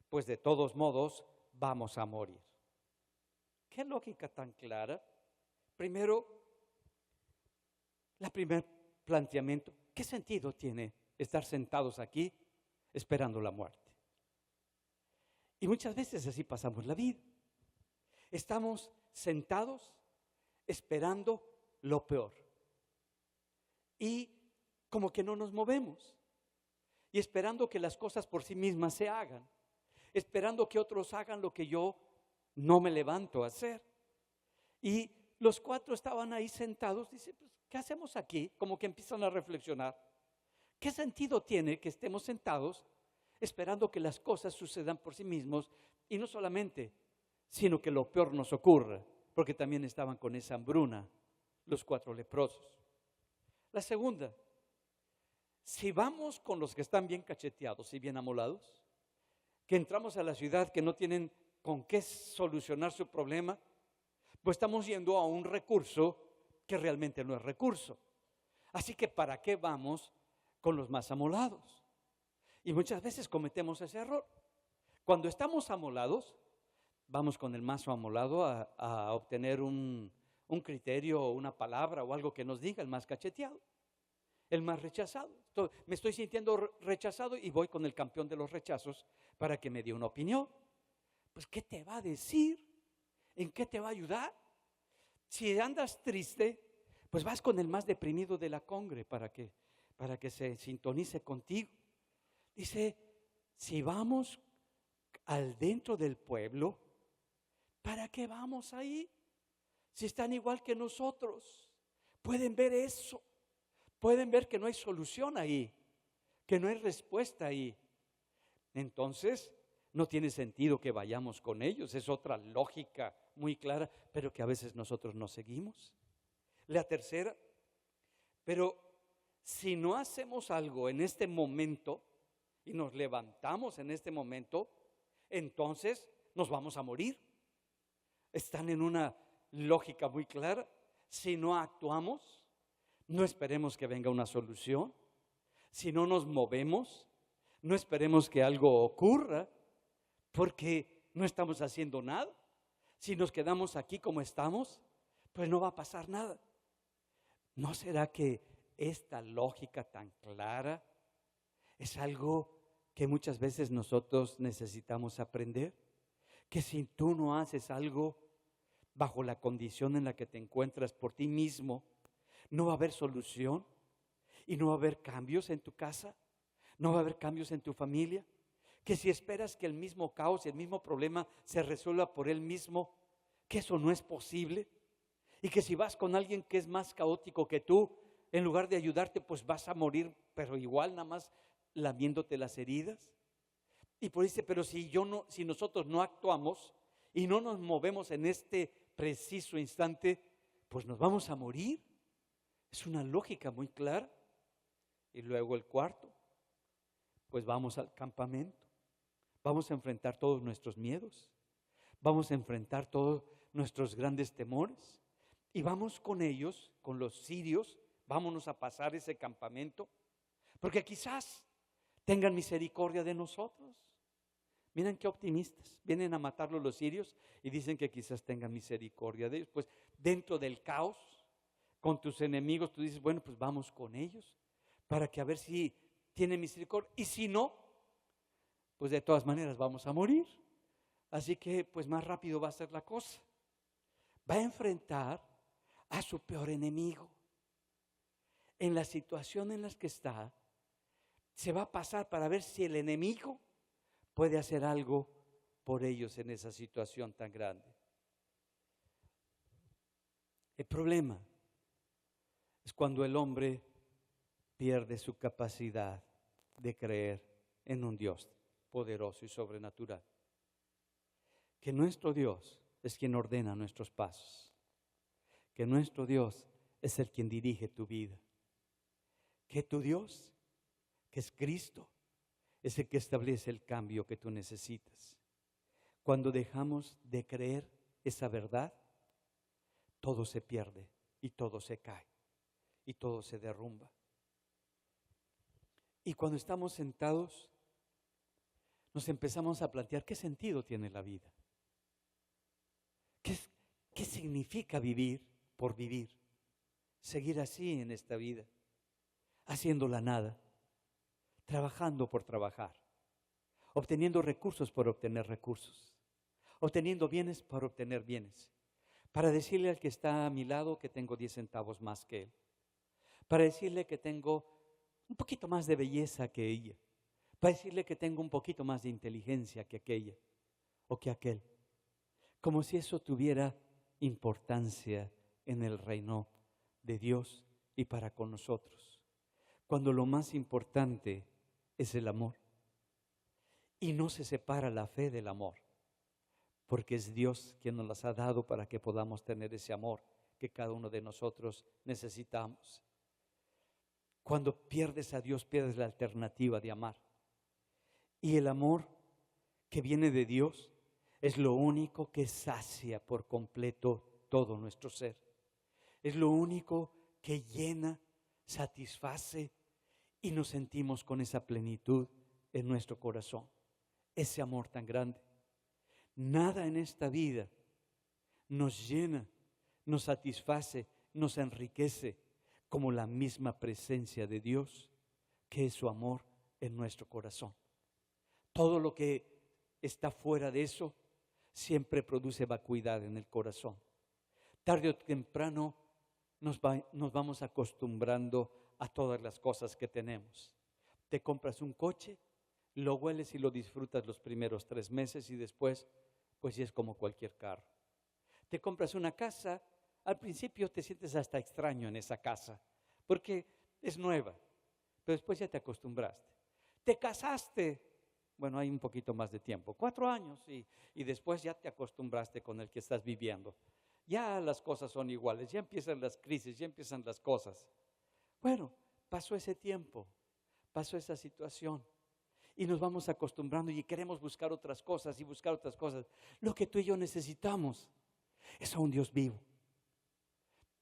pues de todos modos vamos a morir. ¿Qué lógica tan clara? Primero, el primer planteamiento: ¿qué sentido tiene estar sentados aquí esperando la muerte? Y muchas veces así pasamos la vida. Estamos sentados esperando lo peor. Y como que no nos movemos. Y esperando que las cosas por sí mismas se hagan. Esperando que otros hagan lo que yo no me levanto a hacer. Y los 4 estaban ahí sentados. Dice, pues, ¿qué hacemos aquí? Como que empiezan a reflexionar. ¿Qué sentido tiene que estemos sentados esperando que las cosas sucedan por sí mismos? Y no solamente, sino que lo peor nos ocurra, porque también estaban con esa hambruna los 4 leprosos. La segunda: si vamos con los que están bien cacheteados y bien amolados, que entramos a la ciudad que no tienen con qué solucionar su problema, pues estamos yendo a un recurso que realmente no es recurso. Así que ¿para qué vamos con los más amolados? Y muchas veces cometemos ese error. Cuando estamos amolados, vamos con el más amolado a obtener un criterio o una palabra o algo que nos diga el más cacheteado, el más rechazado. Me estoy sintiendo rechazado y voy con el campeón de los rechazos para que me dé una opinión. Pues, ¿qué te va a decir? ¿En qué te va a ayudar? Si andas triste, pues vas con el más deprimido de la congre para que se sintonice contigo. Dice, si vamos al dentro del pueblo, ¿para qué vamos ahí? Si están igual que nosotros, pueden ver eso, pueden ver que no hay solución ahí, que no hay respuesta ahí. Entonces, no tiene sentido que vayamos con ellos. Es otra lógica muy clara, pero que a veces nosotros no seguimos. La tercera: pero si no hacemos algo en este momento y nos levantamos en este momento, entonces nos vamos a morir. Están en una lógica muy clara. Si no actuamos, no esperemos que venga una solución. Si no nos movemos, no esperemos que algo ocurra, porque no estamos haciendo nada. Si nos quedamos aquí como estamos, pues no va a pasar nada. ¿No será que esta lógica tan clara es algo que muchas veces nosotros necesitamos aprender? Que si tú no haces algo bajo la condición en la que te encuentras por ti mismo, no va a haber solución y no va a haber cambios en tu casa, no va a haber cambios en tu familia. Que si esperas que el mismo caos y el mismo problema se resuelva por él mismo, que eso no es posible. Y que si vas con alguien que es más caótico que tú, en lugar de ayudarte, pues vas a morir, pero igual nada más lamiéndote las heridas. Y por eso, pero si nosotros no actuamos y no nos movemos en este preciso instante, pues nos vamos a morir. Es una lógica muy clara. Y luego el cuarto: pues vamos al campamento. Vamos a enfrentar todos nuestros miedos. Vamos a enfrentar todos nuestros grandes temores. Y vamos con ellos, con los sirios, vámonos a pasar ese campamento, porque quizás tengan misericordia de nosotros. Miren qué optimistas. Vienen a matarlos los sirios y dicen que quizás tengan misericordia de ellos. Pues dentro del caos, con tus enemigos, tú dices, bueno, pues vamos con ellos, para que a ver si tienen misericordia. Y si no, pues de todas maneras vamos a morir. Así que pues más rápido va a ser la cosa. Va a enfrentar a su peor enemigo. En la situación en la que está, se va a pasar para ver si el enemigo puede hacer algo por ellos en esa situación tan grande. El problema es cuando el hombre pierde su capacidad de creer en un Dios poderoso y sobrenatural. Que nuestro Dios es quien ordena nuestros pasos. Que nuestro Dios es el quien dirige tu vida. Que tu Dios, que es Cristo, es el que establece el cambio que tú necesitas. Cuando dejamos de creer esa verdad, todo se pierde y todo se cae y todo se derrumba. Y cuando estamos sentados, nos empezamos a plantear qué sentido tiene la vida. ¿Qué significa vivir por vivir? Seguir así en esta vida, haciendo la nada, trabajando por trabajar, obteniendo recursos por obtener recursos, obteniendo bienes por obtener bienes, para decirle al que está a mi lado que tengo 10 centavos más que él, para decirle que tengo un poquito más de belleza que ella, para decirle que tengo un poquito más de inteligencia que aquella o que aquel, como si eso tuviera importancia en el reino de Dios y para con nosotros, cuando lo más importante es el amor. Y no se separa la fe del amor, porque es Dios quien nos las ha dado para que podamos tener ese amor que cada uno de nosotros necesitamos. Cuando pierdes a Dios, pierdes la alternativa de amar. Y el amor que viene de Dios es lo único que sacia por completo todo nuestro ser. Es lo único que llena, satisface y nos sentimos con esa plenitud en nuestro corazón. Ese amor tan grande. Nada en esta vida nos llena, nos satisface, nos enriquece como la misma presencia de Dios, que es su amor en nuestro corazón. Todo lo que está fuera de eso siempre produce vacuidad en el corazón. Tarde o temprano nos vamos acostumbrando a todas las cosas que tenemos. Te compras un coche, lo hueles y lo disfrutas los primeros 3 meses y después, pues ya es como cualquier carro. Te compras una casa, al principio te sientes hasta extraño en esa casa, porque es nueva, pero después ya te acostumbraste. Te casaste, bueno, hay un poquito más de tiempo, 4 años, y después ya te acostumbraste con el que estás viviendo. Ya las cosas son iguales, ya empiezan las crisis, ya empiezan las cosas. Bueno, pasó ese tiempo, pasó esa situación. Y nos vamos acostumbrando y queremos buscar otras cosas y buscar otras cosas. Lo que tú y yo necesitamos es a un Dios vivo.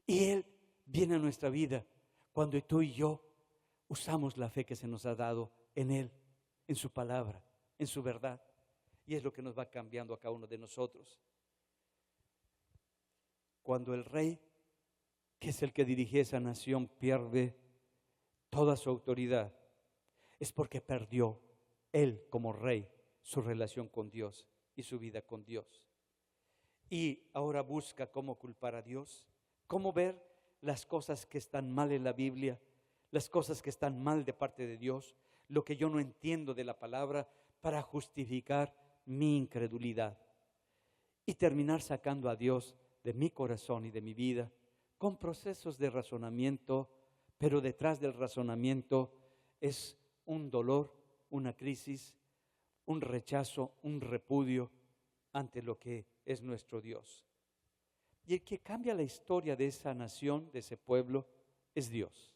Y Él viene a nuestra vida cuando tú y yo usamos la fe que se nos ha dado en Él, en su palabra, en su verdad. Y es lo que nos va cambiando a cada uno de nosotros. Cuando el rey, que es el que dirige esa nación, pierde toda su autoridad, es porque perdió él como rey su relación con Dios y su vida con Dios. Y ahora busca cómo culpar a Dios, cómo ver las cosas que están mal en la Biblia, las cosas que están mal de parte de Dios, lo que yo no entiendo de la palabra, para justificar mi incredulidad y terminar sacando a Dios de mi corazón y de mi vida con procesos de razonamiento, pero detrás del razonamiento es un dolor, una crisis, un rechazo, un repudio ante lo que es nuestro Dios. Y el que cambia la historia de esa nación, de ese pueblo, es Dios,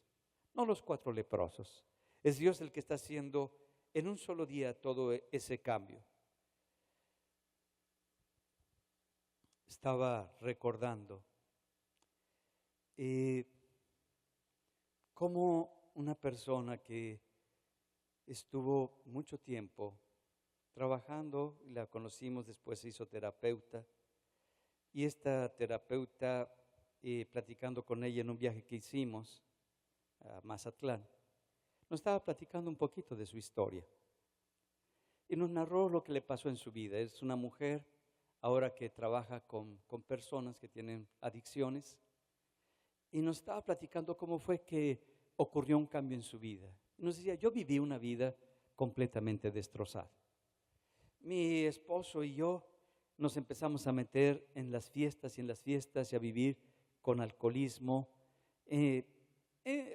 no los 4 leprosos. Es Dios el que está haciendo en un solo día todo ese cambio. Estaba recordando cómo una persona que estuvo mucho tiempo trabajando, la conocimos, después se hizo terapeuta, y esta terapeuta, platicando con ella en un viaje que hicimos a Mazatlán, nos estaba platicando un poquito de su historia y nos narró lo que le pasó en su vida. Es una mujer ahora que trabaja con personas que tienen adicciones, y nos estaba platicando cómo fue que ocurrió un cambio en su vida. Nos decía, yo viví una vida completamente destrozada. Mi esposo y yo nos empezamos a meter en las fiestas y a vivir con alcoholismo.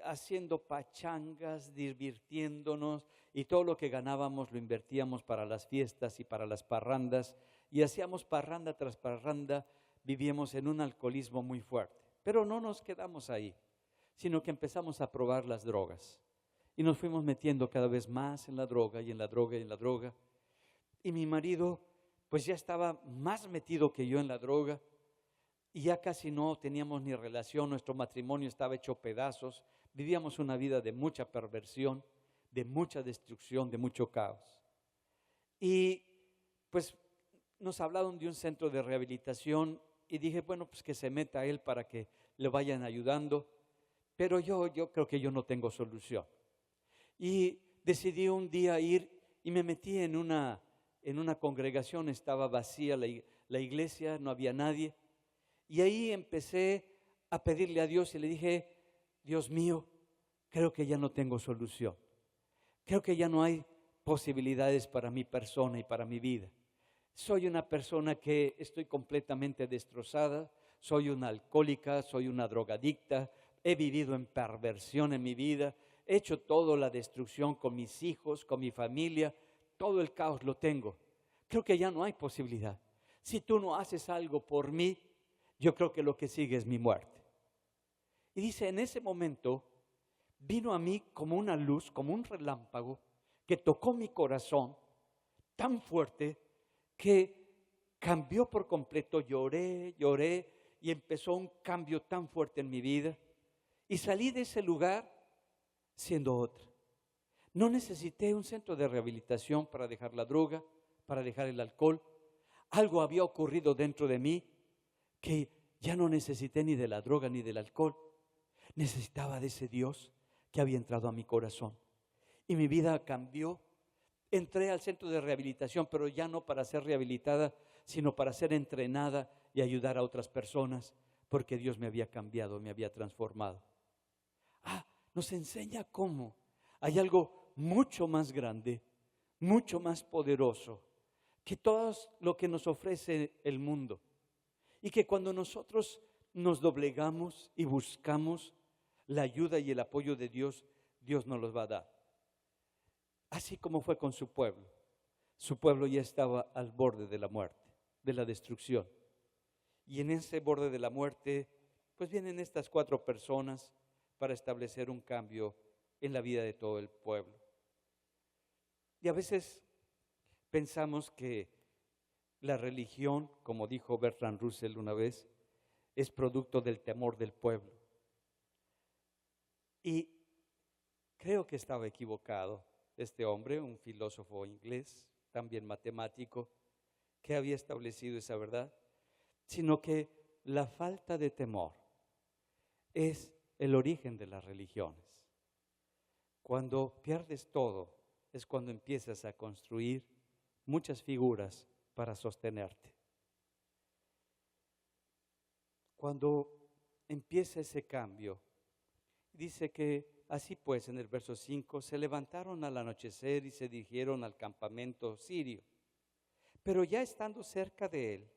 haciendo pachangas, divirtiéndonos, y todo lo que ganábamos lo invertíamos para las fiestas y para las parrandas, y hacíamos parranda tras parranda. Vivíamos en un alcoholismo muy fuerte, pero no nos quedamos ahí, sino que empezamos a probar las drogas, y nos fuimos metiendo cada vez más en la droga, y en la droga, y en la droga, y mi marido pues ya estaba más metido que yo en la droga, y ya casi no teníamos ni relación, nuestro matrimonio estaba hecho pedazos, vivíamos una vida de mucha perversión, de mucha destrucción, de mucho caos. Y pues nos hablaron de un centro de rehabilitación y dije, bueno, pues que se meta él para que le vayan ayudando, pero yo creo que yo no tengo solución. Y decidí un día ir y me metí en una congregación, estaba vacía la iglesia, no había nadie. Y ahí empecé a pedirle a Dios y le dije, Dios mío, creo que ya no tengo solución. Creo que ya no hay posibilidades para mi persona y para mi vida. Soy una persona que estoy completamente destrozada, soy una alcohólica, soy una drogadicta, he vivido en perversión en mi vida, he hecho toda la destrucción con mis hijos, con mi familia, todo el caos lo tengo. Creo que ya no hay posibilidad. Si tú no haces algo por mí, yo creo que lo que sigue es mi muerte. Y dice, en ese momento vino a mí como una luz, como un relámpago, que tocó mi corazón tan fuerte que cambió por completo. Lloré y empezó un cambio tan fuerte en mi vida. Y salí de ese lugar siendo otra. No necesité un centro de rehabilitación para dejar la droga, para dejar el alcohol. Algo había ocurrido dentro de mí que ya no necesité ni de la droga ni del alcohol. Necesitaba de ese Dios que había entrado a mi corazón. Y mi vida cambió. Entré al centro de rehabilitación, pero ya no para ser rehabilitada, sino para ser entrenada y ayudar a otras personas, porque Dios me había cambiado, me había transformado. Nos enseña cómo hay algo mucho más grande, mucho más poderoso que todo lo que nos ofrece el mundo. Y que cuando nosotros nos doblegamos y buscamos la ayuda y el apoyo de Dios, Dios nos los va a dar. Así como fue con su pueblo. Su pueblo ya estaba al borde de la muerte, de la destrucción. Y en ese borde de la muerte, pues vienen estas 4 personas para establecer un cambio en la vida de todo el pueblo. Y a veces pensamos que la religión, como dijo Bertrand Russell una vez, es producto del temor del pueblo. Y creo que estaba equivocado este hombre, un filósofo inglés, también matemático, que había establecido esa verdad, sino que la falta de temor es el origen de las religiones. Cuando pierdes todo, es cuando empiezas a construir muchas figuras para sostenerte. Cuando empieza ese cambio, dice que así pues en el verso 5, se levantaron al anochecer y se dirigieron al campamento sirio. Pero ya estando cerca de él,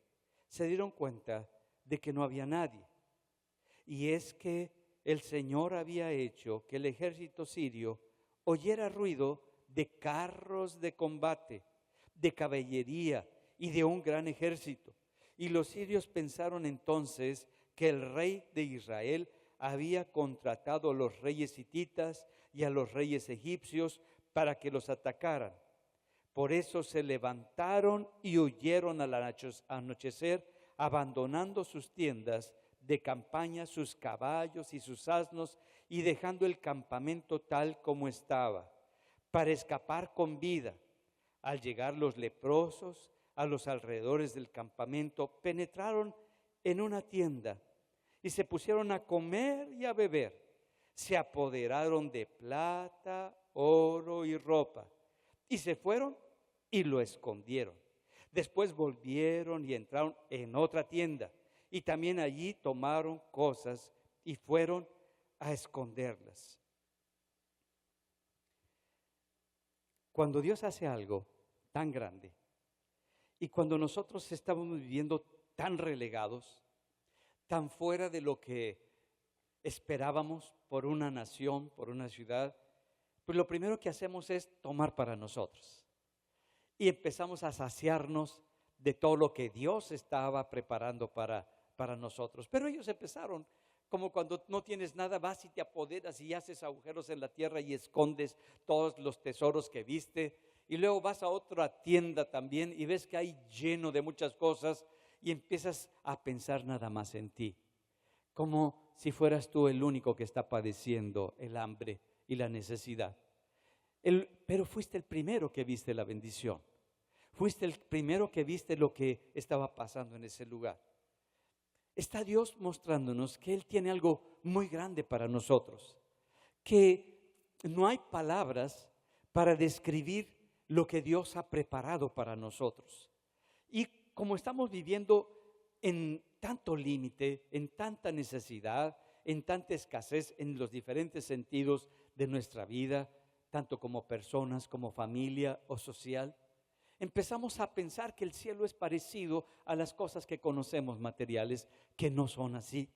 se dieron cuenta de que no había nadie. Y es que el Señor había hecho que el ejército sirio oyera ruido de carros de combate, de caballería y de un gran ejército. Y los sirios pensaron entonces que el rey de Israel había contratado a los reyes hititas y a los reyes egipcios para que los atacaran. Por eso se levantaron y huyeron al anochecer, abandonando sus tiendas de campaña, sus caballos y sus asnos, y dejando el campamento tal como estaba, para escapar con vida. Al llegar los leprosos a los alrededores del campamento, penetraron en una tienda y se pusieron a comer y a beber. Se apoderaron de plata, oro y ropa, y se fueron y lo escondieron. Después volvieron y entraron en otra tienda, y también allí tomaron cosas y fueron a esconderlas. Cuando Dios hace algo tan grande, y cuando nosotros estamos viviendo tan relegados, tan fuera de lo que esperábamos por una nación, por una ciudad, pues lo primero que hacemos es tomar para nosotros. Y empezamos a saciarnos de todo lo que Dios estaba preparando para nosotros. Pero ellos empezaron como cuando no tienes nada, vas y te apoderas y haces agujeros en la tierra y escondes todos los tesoros que viste. Y luego vas a otra tienda también y ves que hay lleno de muchas cosas y empiezas a pensar nada más en ti. Como si fueras tú el único que está padeciendo el hambre y la necesidad. Pero fuiste el primero que viste la bendición. Fuiste el primero que viste lo que estaba pasando en ese lugar. Está Dios mostrándonos que Él tiene algo muy grande para nosotros. Que no hay palabras para describir lo que Dios ha preparado para nosotros. Y como estamos viviendo en tanto límite, en tanta necesidad, en tanta escasez en los diferentes sentidos de nuestra vida, tanto como personas, como familia o social, empezamos a pensar que el cielo es parecido a las cosas que conocemos materiales, que no son así.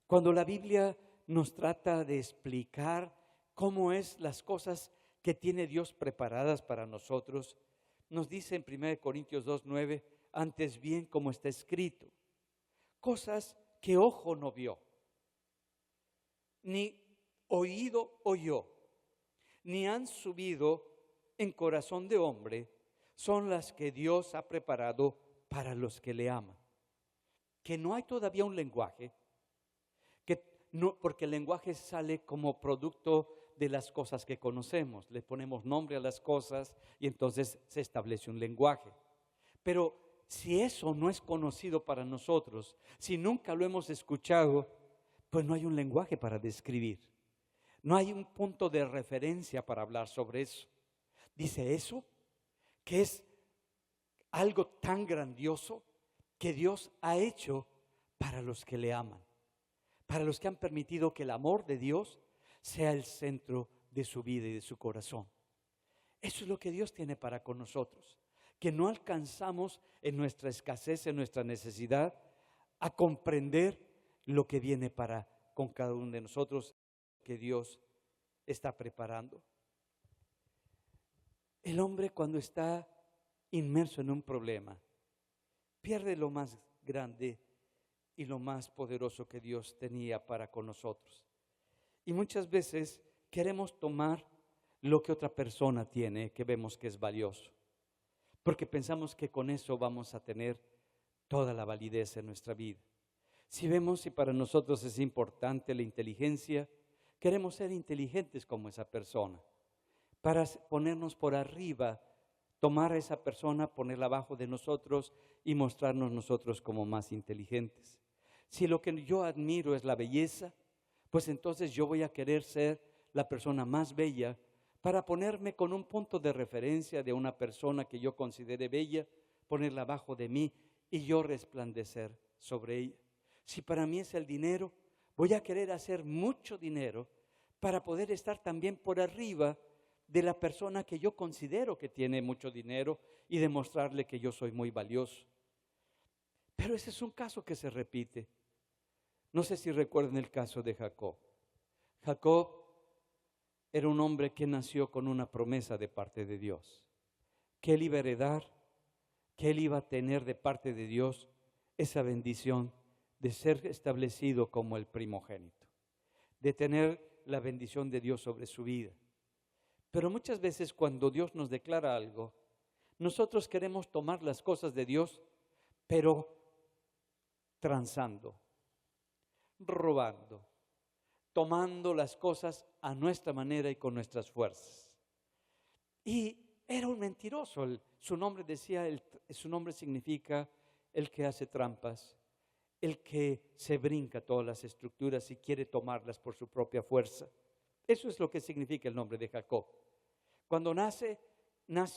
Cuando la Biblia nos trata de explicar cómo es las cosas que tiene Dios preparadas para nosotros, nos dice en 1 Corintios 2:9, antes bien como está escrito, cosas que ojo no vio, ni oído oyó, ni han subido en corazón de hombre, son las que Dios ha preparado para los que le aman. Que no hay todavía un lenguaje, que no, porque el lenguaje sale como producto de las cosas que conocemos. Le ponemos nombre a las cosas y entonces se establece un lenguaje. Pero si eso no es conocido para nosotros, si nunca lo hemos escuchado, pues no hay un lenguaje para describir. No hay un punto de referencia para hablar sobre eso. Dice eso, que es algo tan grandioso que Dios ha hecho para los que le aman, para los que han permitido que el amor de Dios sea el centro de su vida y de su corazón. Eso es lo que Dios tiene para con nosotros, que no alcanzamos en nuestra escasez, en nuestra necesidad, a comprender lo que viene para con cada uno de nosotros, que Dios está preparando. El hombre, cuando está inmerso en un problema, pierde lo más grande y lo más poderoso que Dios tenía para con nosotros. Y muchas veces queremos tomar lo que otra persona tiene, que vemos que es valioso, porque pensamos que con eso vamos a tener toda la validez en nuestra vida. Si vemos si para nosotros es importante la inteligencia, queremos ser inteligentes como esa persona, para ponernos por arriba, tomar a esa persona, ponerla abajo de nosotros y mostrarnos nosotros como más inteligentes. Si lo que yo admiro es la belleza, pues entonces yo voy a querer ser la persona más bella para ponerme con un punto de referencia de una persona que yo considere bella, ponerla abajo de mí y yo resplandecer sobre ella. Si para mí es el dinero, voy a querer hacer mucho dinero para poder estar también por arriba de la persona que yo considero que tiene mucho dinero y demostrarle que yo soy muy valioso. Pero ese es un caso que se repite. No sé si recuerdan el caso de Jacob. Jacob era un hombre que nació con una promesa de parte de Dios, que él iba a heredar, que él iba a tener de parte de Dios esa bendición de ser establecido como el primogénito, de tener la bendición de Dios sobre su vida. Pero muchas veces cuando Dios nos declara algo, nosotros queremos tomar las cosas de Dios, pero transando, robando, tomando las cosas a nuestra manera y con nuestras fuerzas. Y era un mentiroso. Su nombre su nombre significa el que hace trampas, el que se brinca todas las estructuras y quiere tomarlas por su propia fuerza. Eso es lo que significa el nombre de Jacob. Cuando nace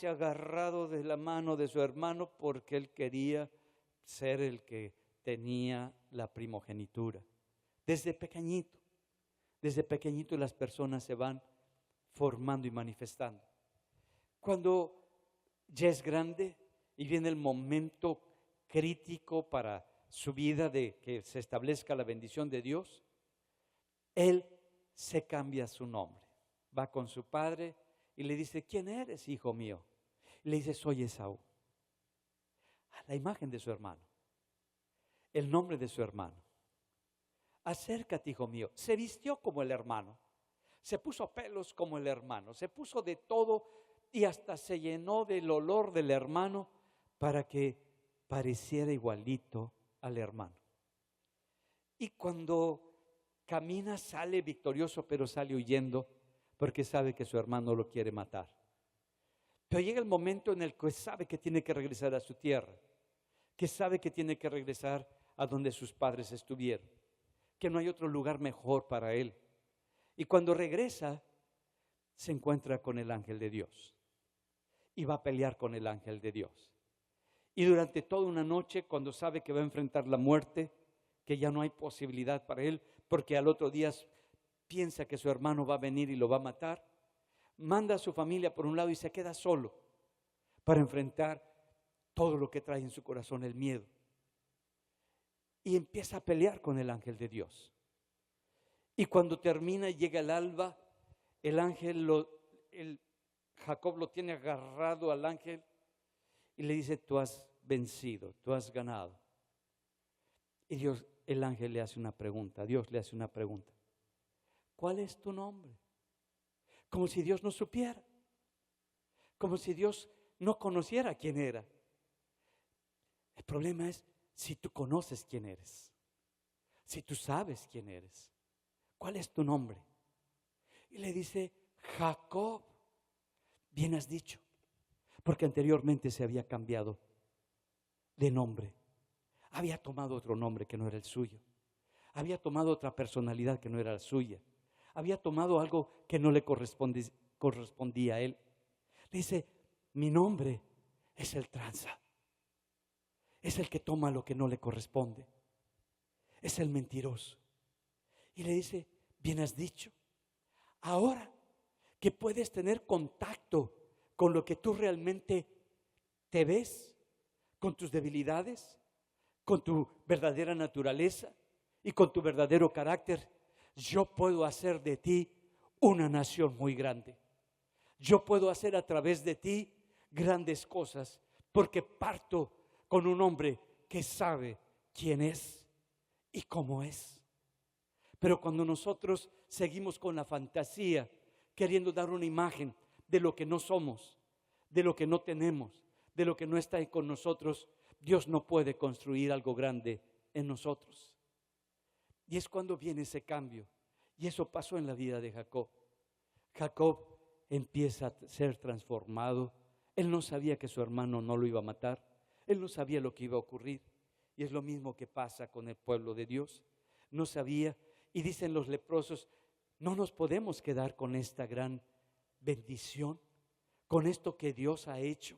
agarrado de la mano de su hermano porque él quería ser el que tenía la primogenitura. Desde pequeñito las personas se van formando y manifestando. Cuando ya es grande y viene el momento crítico para su vida de que se establezca la bendición de Dios, él se cambia su nombre. Va con su padre y le dice: ¿quién eres, hijo mío? Y le dice: soy Esaú. La imagen de su hermano, el nombre de su hermano. Acércate, hijo mío. Se vistió como el hermano, se puso pelos como el hermano, se puso de todo y hasta se llenó del olor del hermano para que pareciera igualito al hermano. Y cuando camina, sale victorioso, pero sale huyendo porque sabe que su hermano lo quiere matar. Pero llega el momento en el que sabe que tiene que regresar a su tierra, que sabe que tiene que regresar a donde sus padres estuvieron, que no hay otro lugar mejor para él. Y cuando regresa, se encuentra con el ángel de Dios y va a pelear con el ángel de Dios. Y durante toda una noche, cuando sabe que va a enfrentar la muerte, que ya no hay posibilidad para él, porque al otro día piensa que su hermano va a venir y lo va a matar, manda a su familia por un lado y se queda solo para enfrentar todo lo que trae en su corazón, el miedo. Y empieza a pelear con el ángel de Dios. Y cuando termina y llega el alba, el ángel, Jacob lo tiene agarrado al ángel y le dice: tú has vencido, tú has ganado. Y el ángel le hace una pregunta, Dios le hace una pregunta: ¿cuál es tu nombre? Como si Dios no supiera, como si Dios no conociera quién era. El problema es si tú conoces quién eres, si tú sabes quién eres. ¿Cuál es tu nombre? Y le dice: Jacob. Bien has dicho, porque anteriormente se había cambiado de nombre. Había tomado otro nombre que no era el suyo. Había tomado otra personalidad que no era la suya. Había tomado algo que no le correspondía a él. Le dice: mi nombre es el tranza. Es el que toma lo que no le corresponde. Es el mentiroso. Y le dice: bien has dicho. Ahora que puedes tener contacto con lo que tú realmente te ves, con tus debilidades, con tu verdadera naturaleza y con tu verdadero carácter, yo puedo hacer de ti una nación muy grande. Yo puedo hacer a través de ti grandes cosas, porque parto con un hombre que sabe quién es y cómo es. Pero cuando nosotros seguimos con la fantasía, queriendo dar una imagen de lo que no somos, de lo que no tenemos, de lo que no está con nosotros, Dios no puede construir algo grande en nosotros. Y es cuando viene ese cambio. Y eso pasó en la vida de Jacob. Jacob empieza a ser transformado. Él no sabía que su hermano no lo iba a matar. Él no sabía lo que iba a ocurrir. Y es lo mismo que pasa con el pueblo de Dios. No sabía. Y dicen los leprosos: no nos podemos quedar con esta gran bendición, con esto que Dios ha hecho.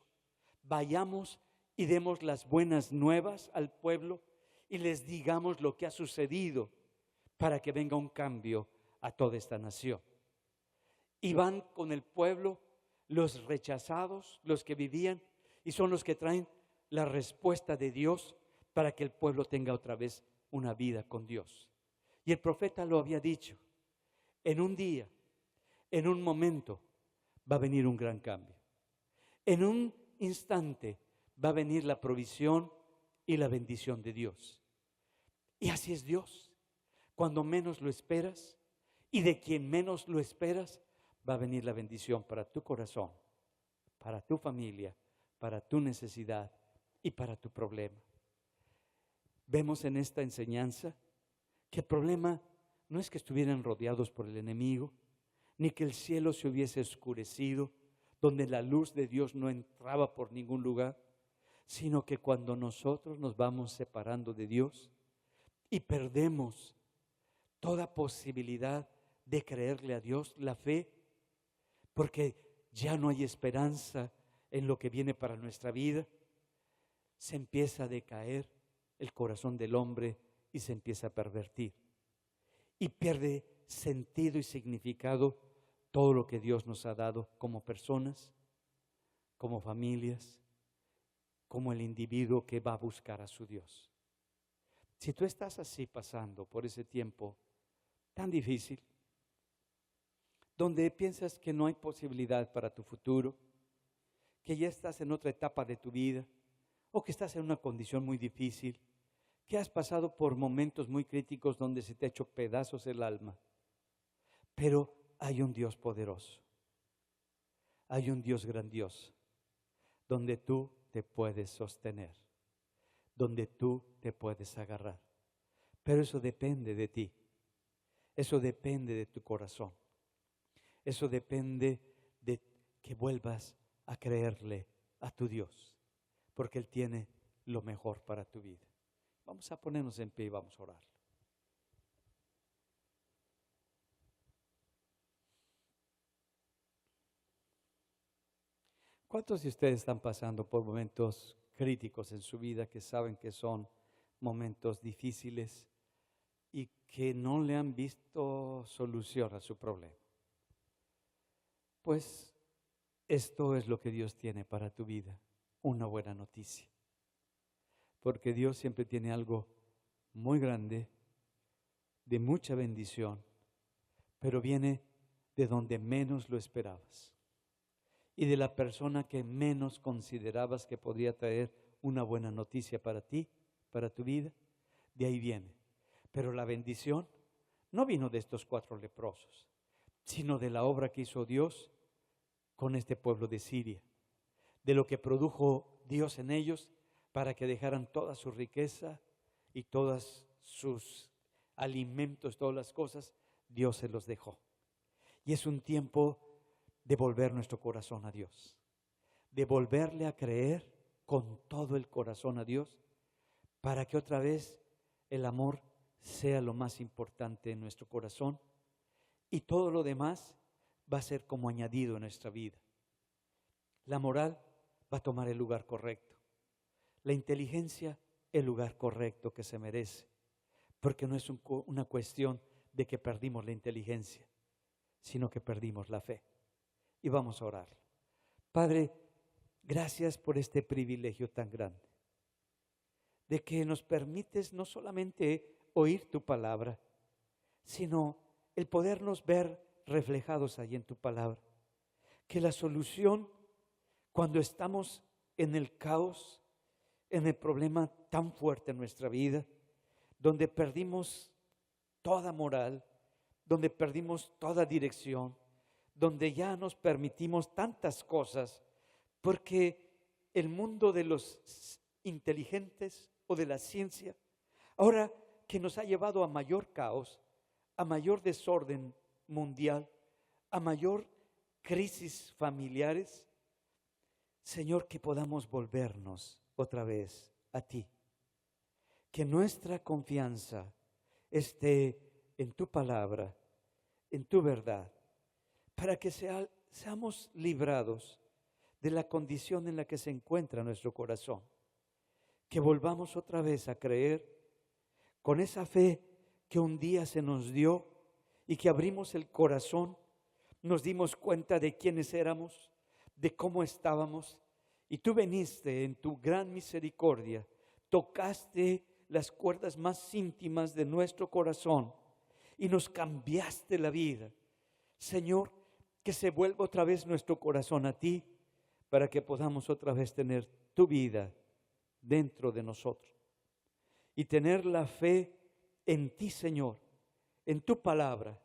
Vayamos y demos las buenas nuevas al pueblo y les digamos lo que ha sucedido, para que venga un cambio a toda esta nación. Y van con el pueblo, los rechazados, los que vivían, y son los que traen la respuesta de Dios para que el pueblo tenga otra vez una vida con Dios. Y el profeta lo había dicho: en un día, en un momento, va a venir un gran cambio. En un instante va a venir la provisión y la bendición de Dios. Y así es Dios. Cuando menos lo esperas y de quien menos lo esperas, va a venir la bendición para tu corazón, para tu familia, para tu necesidad y para tu problema. Vemos en esta enseñanza que el problema no es que estuvieran rodeados por el enemigo, ni que el cielo se hubiese oscurecido, donde la luz de Dios no entraba por ningún lugar, sino que cuando nosotros nos vamos separando de Dios y perdemos toda posibilidad de creerle a Dios, la fe, porque ya no hay esperanza en lo que viene para nuestra vida, se empieza a decaer el corazón del hombre y se empieza a pervertir. Y pierde sentido y significado todo lo que Dios nos ha dado como personas, como familias, como el individuo que va a buscar a su Dios. Si tú estás así pasando por ese tiempo, tan difícil, donde piensas que no hay posibilidad para tu futuro, que ya estás en otra etapa de tu vida, o que estás en una condición muy difícil, que has pasado por momentos muy críticos donde se te ha hecho pedazos el alma. Pero hay un Dios poderoso, hay un Dios grandioso, donde tú te puedes sostener, donde tú te puedes agarrar. Pero eso depende de ti, eso depende de tu corazón, eso depende de que vuelvas a creerle a tu Dios, porque Él tiene lo mejor para tu vida. Vamos a ponernos en pie y vamos a orar. ¿Cuántos de ustedes están pasando por momentos críticos en su vida que saben que son momentos difíciles y que no le han visto solución a su problema? Pues esto es lo que Dios tiene para tu vida, una buena noticia. Porque Dios siempre tiene algo muy grande, de mucha bendición, pero viene de donde menos lo esperabas. Y de la persona que menos considerabas que podría traer una buena noticia para ti, para tu vida, de ahí viene. Pero la bendición no vino de estos 4 leprosos, sino de la obra que hizo Dios con este pueblo de Siria, de lo que produjo Dios en ellos para que dejaran toda su riqueza y todos sus alimentos, todas las cosas, Dios se los dejó. Y es un tiempo de volver nuestro corazón a Dios, de volverle a creer con todo el corazón a Dios, para que otra vez el amor sea lo más importante en nuestro corazón y todo lo demás va a ser como añadido en nuestra vida. La moral va a tomar el lugar correcto, la inteligencia el lugar correcto que se merece, porque no es una cuestión de que perdimos la inteligencia, sino que perdimos la fe. Y vamos a orar. Padre, gracias por este privilegio tan grande, de que nos permites no solamente oír tu palabra, sino el podernos ver reflejados ahí en tu palabra. Que la solución, cuando estamos en el caos, en el problema tan fuerte en nuestra vida, donde perdimos toda moral, donde perdimos toda dirección, donde ya nos permitimos tantas cosas, porque el mundo de los inteligentes o de la ciencia, ahora que nos ha llevado a mayor caos, a mayor desorden mundial, a mayor crisis familiares, Señor, que podamos volvernos otra vez a ti, que nuestra confianza esté en tu palabra, en tu verdad, para que seamos librados de la condición en la que se encuentra nuestro corazón. Que volvamos otra vez a creer con esa fe que un día se nos dio y que abrimos el corazón, nos dimos cuenta de quiénes éramos, de cómo estábamos, y tú viniste en tu gran misericordia, tocaste las cuerdas más íntimas de nuestro corazón y nos cambiaste la vida. Señor, que se vuelva otra vez nuestro corazón a ti, para que podamos otra vez tener tu vida dentro de nosotros y tener la fe en ti, Señor, en tu palabra,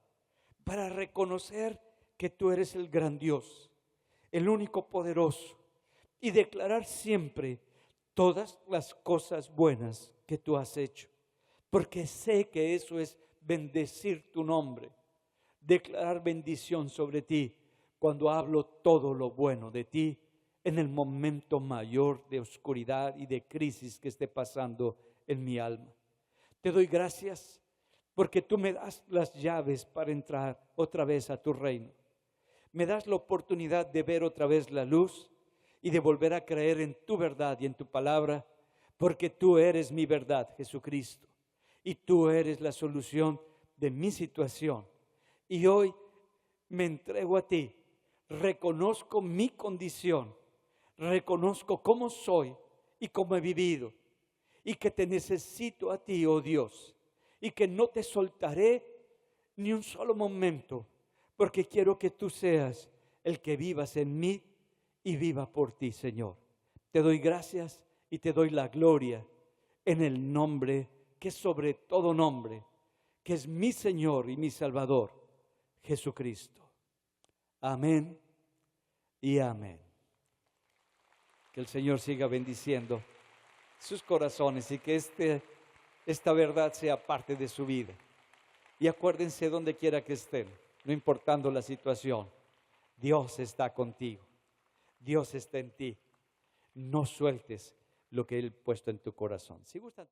para reconocer que tú eres el gran Dios, el único poderoso, y declarar siempre todas las cosas buenas que tú has hecho, porque sé que eso es bendecir tu nombre, declarar bendición sobre ti cuando hablo todo lo bueno de ti en el momento mayor de oscuridad y de crisis que esté pasando en mi alma. Te doy gracias porque tú me das las llaves para entrar otra vez a tu reino. Me das la oportunidad de ver otra vez la luz y de volver a creer en tu verdad y en tu palabra, porque tú eres mi verdad, Jesucristo, y tú eres la solución de mi situación. Y hoy me entrego a ti, reconozco mi condición, reconozco cómo soy y cómo he vivido, y que te necesito a ti, oh Dios, y que no te soltaré ni un solo momento, porque quiero que tú seas el que vivas en mí y viva por ti, Señor. Te doy gracias y te doy la gloria en el nombre que es sobre todo nombre, que es mi Señor y mi Salvador, Jesucristo. Amén y amén. Que el Señor siga bendiciendo sus corazones y que esta verdad sea parte de su vida. Y acuérdense donde quiera que estén, no importando la situación, Dios está contigo, Dios está en ti. No sueltes lo que Él ha puesto en tu corazón. Si gustan